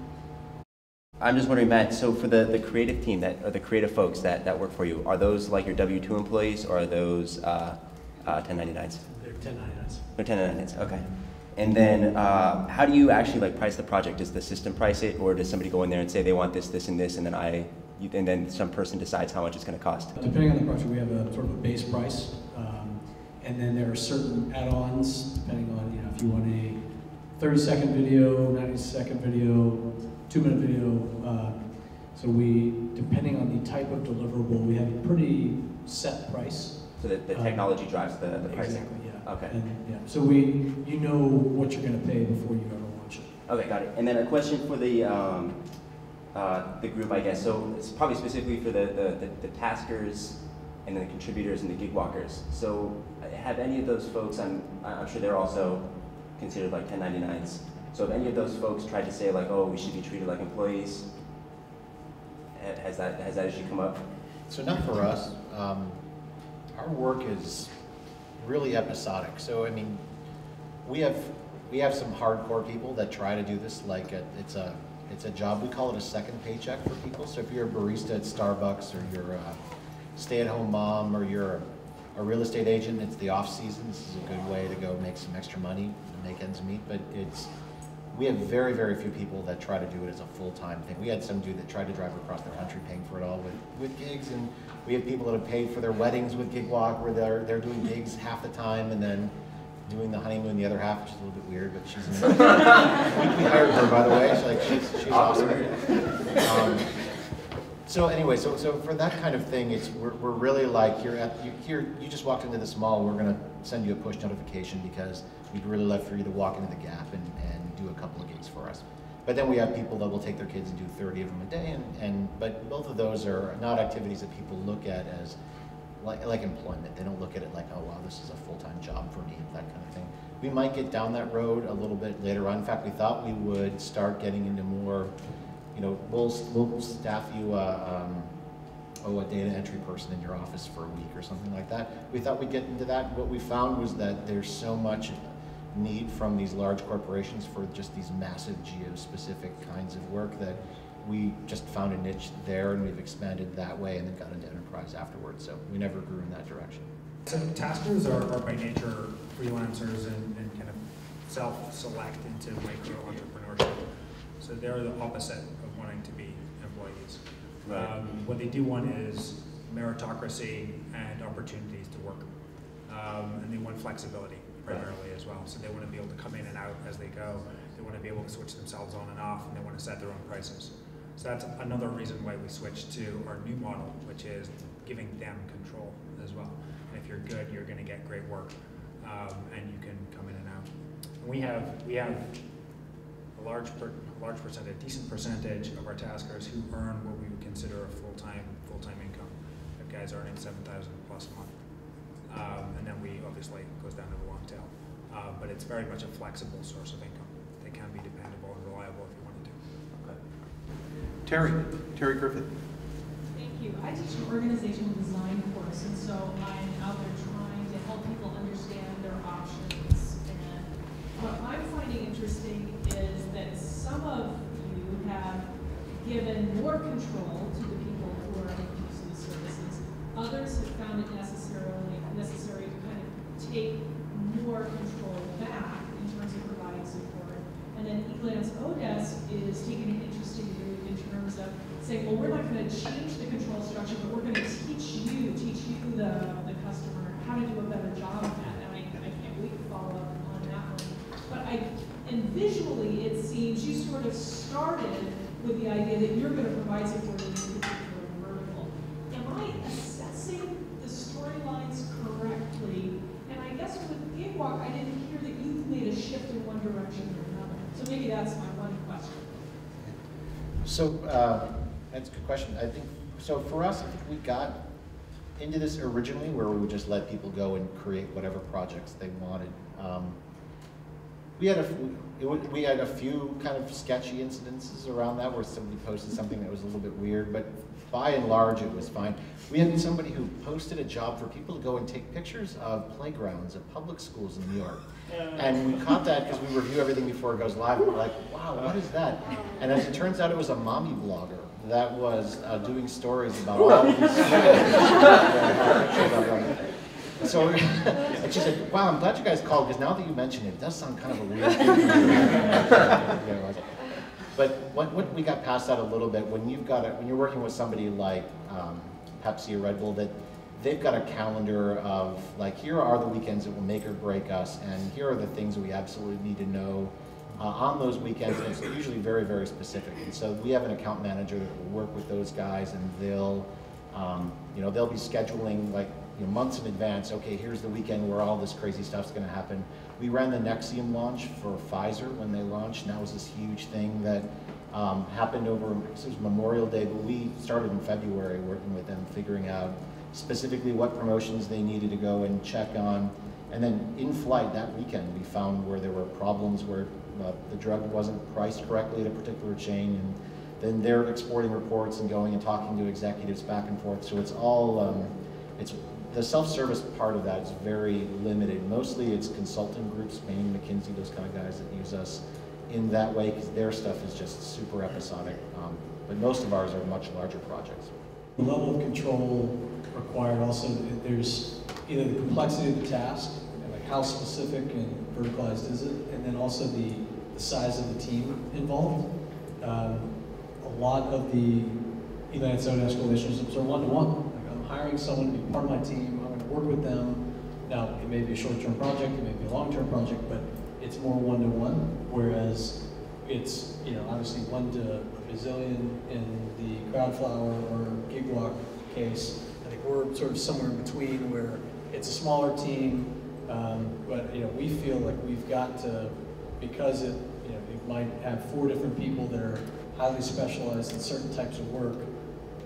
I'm just wondering, Matt, so for the creative team, or the creative folks that work for you, are those like your W-2 employees or are those 1099s? They're 1099s. They're 1099s, okay. And then how do you actually like price the project? Does the system price it, or does somebody go in there and say they want this, this, and this, and then some person decides how much it's going to cost? Depending on the project, we have a sort of a base price, and then there are certain add-ons depending on if you want a 30-second video, 90-second video, 2-minute video. So depending on the type of deliverable, we have a pretty set price. So that the technology drives the pricing? Exactly, yeah. Okay. And, yeah. So you know what you're going to pay before you ever launch it. Okay, got it. And then a question for the group, I guess. So it's probably specifically for the taskers and the contributors and the gigwalkers. So have any of those folks, I'm sure they're also considered like 1099s. So have any of those folks tried to say like, oh, we should be treated like employees? Has that issue come up? So not for us. Our work is really episodic. So I mean, we have some hardcore people that try to do this like it's a job. We call it a second paycheck for people. So if you're a barista at Starbucks, or you're a stay-at-home mom, or you're a real estate agent, it's the off season. This is a good way to go make some extra money and make ends meet. But we have very, very few people that try to do it as a full-time thing. We had some dude that tried to drive across the country paying for it all with gigs, and we have people that have paid for their weddings with Gigwalk, where they're doing gigs half the time and then doing the honeymoon the other half, which is a little bit weird, but she's we hired her, by the way. She's awesome. So anyway, so for that kind of thing, we're really like you just walked into this mall. We're gonna send you a push notification because we'd really love for you to walk into the Gap and do a couple of gigs for us. But then we have people that will take their kids and do 30 of them a day, but both of those are not activities that people look at as like employment. They don't look at it like, oh wow, this is a full-time job for me, that kind of thing. We might get down that road a little bit later on. In fact, we thought we would start getting into more, we'll staff you a data entry person in your office for a week or something like that. We thought we'd get into that. What we found was that there's so much need from these large corporations for just these massive geo-specific kinds of work that we just found a niche there, and we've expanded that way and then got into enterprise afterwards. So we never grew in that direction. So taskers are by nature freelancers and kind of self-select into micro-entrepreneurship. So they're the opposite of wanting to be employees. Right. What they do want is meritocracy and opportunities to work. And they want flexibility primarily as well. So they want to be able to come in and out as they go. They want to be able to switch themselves on and off, and they want to set their own prices. So that's another reason why we switched to our new model, which is giving them control as well. And if you're good, you're going to get great work, and you can come in and out. And we have a large percentage, a decent percentage of our taskers who earn what we would consider a full-time income. We have guys earning $7,000 plus a month. And then we obviously goes down to the long tail. But it's very much a flexible source of income. They can be dependable and reliable if you wanted to. Okay. Terry Griffith. Thank you. I teach an organizational design course, and so I'm out there trying to help people understand their options. And what I'm finding interesting is that some of have given more control to the people who are making use of the services. Others have found it necessary to kind of take more control back in terms of providing support. And then Ekance-oDesk is taking an interesting route in terms of saying, well, we're not going to change the control structure, but we're going to teach you, the customer, how to do a better job of that. And I can't wait to follow up on that one. And visually, it seems you sort of started with the idea that you're going to provide support in this particular vertical. Am I assessing the storylines correctly? And I guess with Gigwalk, I didn't hear that you've made a shift in one direction or another. So maybe that's my one question. So that's a good question. I think so. For us, I think we got into this originally where we would just let people go and create whatever projects they wanted. We had a few kind of sketchy incidences around that where somebody posted something that was a little bit weird, but by and large it was fine. We had somebody who posted a job for people to go and take pictures of playgrounds at public schools in New York. And we caught that because we review everything before it goes live. We're like, wow, what is that? And as it turns out, it was a mommy blogger that was doing stories about all of these students. So, and she's like, wow, I'm glad you guys called, because now that you mention it, it does sound kind of a weird thing. But what we got past that a little bit, when you're working with somebody like Pepsi or Red Bull, that they've got a calendar of, like, here are the weekends that will make or break us, and here are the things that we absolutely need to know on those weekends, and it's usually very, very specific. And so we have an account manager that will work with those guys, and they'll be scheduling, like, months in advance. Okay, here's the weekend where all this crazy stuff's going to happen. We ran the Nexium launch for Pfizer when they launched, and that was this huge thing that happened over, it was Memorial Day, but we started in February working with them, figuring out specifically what promotions they needed to go and check on. And then in flight that weekend, we found where there were problems where the drug wasn't priced correctly at a particular chain, and then they're exporting reports and going and talking to executives back and forth. So it's all, the self-service part of that is very limited. Mostly it's consulting groups, Bain, McKinsey, those kind of guys that use us in that way, because their stuff is just super episodic. But most of ours are much larger projects. The level of control required also, there's either the complexity of the task, and like how specific and verticalized is it, and then also the size of the team involved. A lot of the Ekance-oDesk relationships are one-to-one. Hiring someone to be part of my team, I'm going to work with them. Now, it may be a short-term project, it may be a long-term project, but it's more one-to-one, whereas it's, obviously one to a bazillion in the CrowdFlower or Gigwalk case. I think we're sort of somewhere in between where it's a smaller team, but we feel like we've got to, because it, you might have 4 different people that are highly specialized in certain types of work.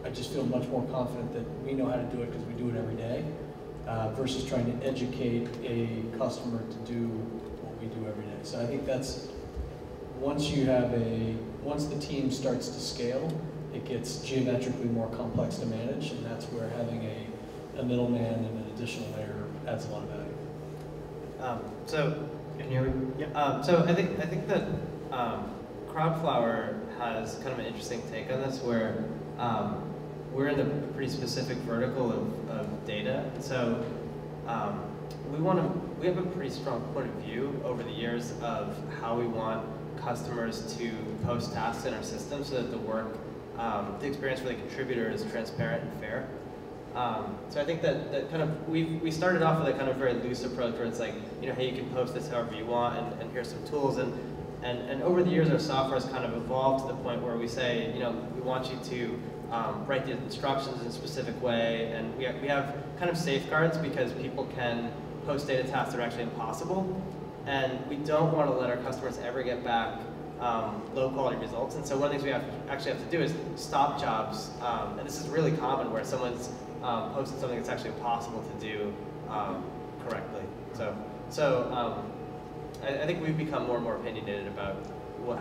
I just feel much more confident that we know how to do it because we do it every day, versus trying to educate a customer to do what we do every day. So I think that's, once the team starts to scale, it gets geometrically more complex to manage, and that's where having a middleman and an additional layer adds a lot of value. So, can you hear me? Yeah. So I think that CrowdFlower has kind of an interesting take on this, where we're in a pretty specific vertical of data. So we have a pretty strong point of view over the years of how we want customers to post tasks in our system so that the experience for the contributor is transparent and fair. So I think that kind of, we started off with a kind of very loose approach where it's like, hey, you can post this however you want, and here's some tools. And over the years, our software has kind of evolved to the point where we say, we want you to write the instructions in a specific way, and we have kind of safeguards because people can post data tasks that are actually impossible, and we don't want to let our customers ever get back low quality results. And so one of the things we actually have to do is stop jobs, and this is really common where someone's posted something that's actually impossible to do correctly. So I think we've become more and more opinionated about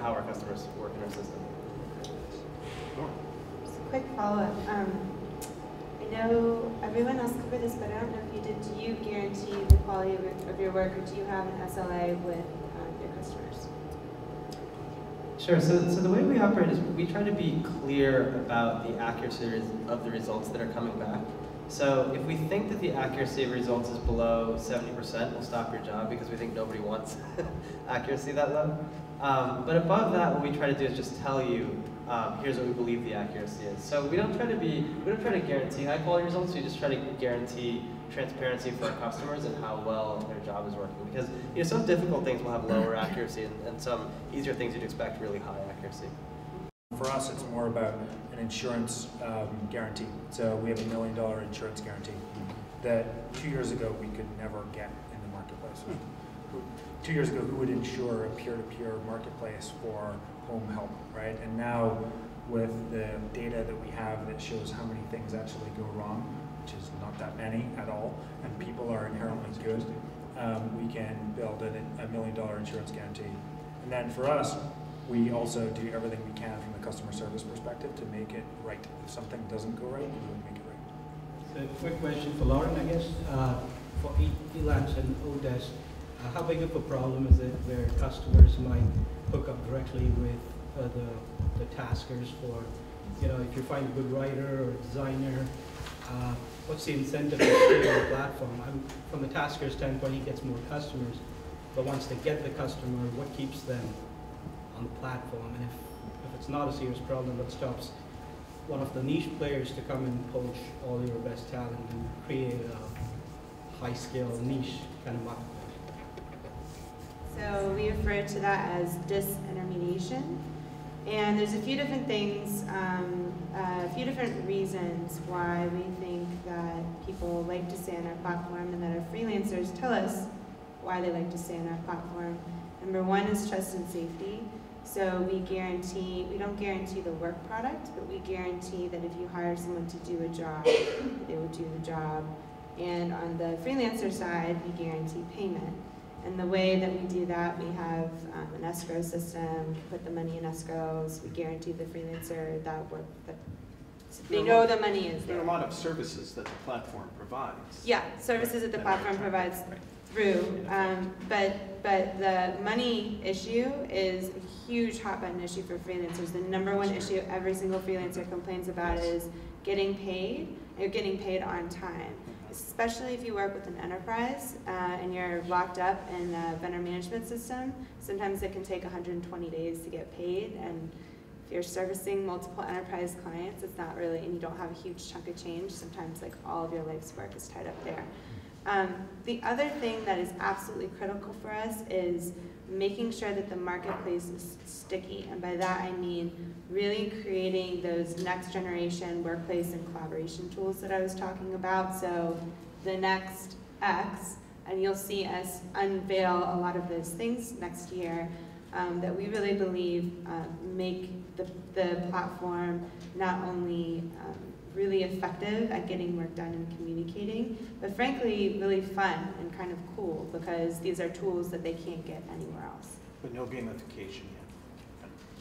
how our customers work in our system. Just a quick follow-up. I know everyone else covered this, but I don't know if you did. Do you guarantee the quality of your work, or do you have an SLA with your customers? Sure. So the way we operate is we try to be clear about the accuracy of the results that are coming back. So if we think that the accuracy of results is below 70%, we'll stop your job because we think nobody wants accuracy that low. But above that, what we try to do is just tell you, here's what we believe the accuracy is. So we don't try to guarantee high quality results. We just try to guarantee transparency for our customers and how well their job is working. Because some difficult things will have lower accuracy, and some easier things you'd expect really high accuracy. For us, it's more about an insurance guarantee. So we have $1 million insurance guarantee that 2 years ago we could never get in the marketplace. 2 years ago, who would insure a peer-to-peer marketplace for home help, right? And now with the data that we have that shows how many things actually go wrong, which is not that many at all, and people are inherently good, we can build a $1 million insurance guarantee. And then for us, we also do everything we can from the customer service perspective to make it right. If something doesn't go right, we will make it right. So a quick question for Lauren, I guess. For Ekance-oDesk, how big of a problem is it where customers might hook up directly with the taskers for, if you find a good writer or designer, what's the incentive to stay on the platform? From the tasker's standpoint, he gets more customers, but once they get the customer, what keeps them on the platform? And if it's not a serious problem, what stops one of the niche players to come and poach all your best talent and create a high-scale niche kind of marketplace? So we refer to that as disintermediation. And there's a few different things, a few different reasons why we think that people like to stay on our platform and that our freelancers tell us why they like to stay on our platform. Number one is trust and safety. So we don't guarantee the work product, but we guarantee that if you hire someone to do a job, they will do the job. And on the freelancer side, we guarantee payment. And the way that we do that, we have an escrow system, put the money in escrows, we guarantee the freelancer that work, that they know the money is there. There are a lot of services that the platform provides. Yeah, services that the platform provides through, but the money issue is a huge hot button issue for freelancers. The number one issue every single freelancer complains about is getting paid, or getting paid on time. Especially if you work with an enterprise and you're locked up in a vendor management system, sometimes it can take 120 days to get paid, and if you're servicing multiple enterprise clients, it's not really, and you don't have a huge chunk of change, sometimes like all of your life's work is tied up there. The other thing that is absolutely critical for us is making sure that the marketplace is sticky, and by that I mean really creating those next generation workplace and collaboration tools that I was talking about. So the next X, and you'll see us unveil a lot of those things next year that we really believe make the platform not only really effective at getting work done and communicating, but frankly really fun and kind of cool, because these are tools that they can't get anywhere else. But no gamification yet.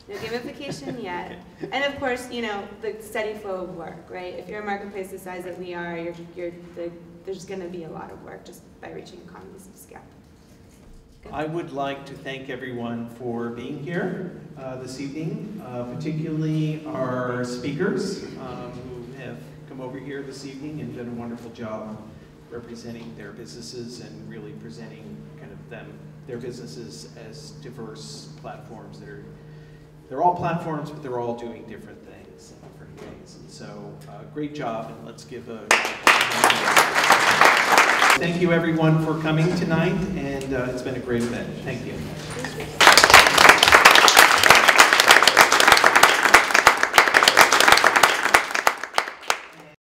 No gamification yet. And of course, the steady flow of work, right? If you're a marketplace the size that we are, there's going to be a lot of work just by reaching economies of scale. Good. I would like to thank everyone for being here this evening, particularly our speakers who have come over here this evening and done a wonderful job representing their businesses and really presenting kind of their businesses as diverse platforms that they're all platforms, but they're all doing different things in different ways. And so, great job, and let's give a... Thank you everyone for coming tonight, and it's been a great event. Thank you.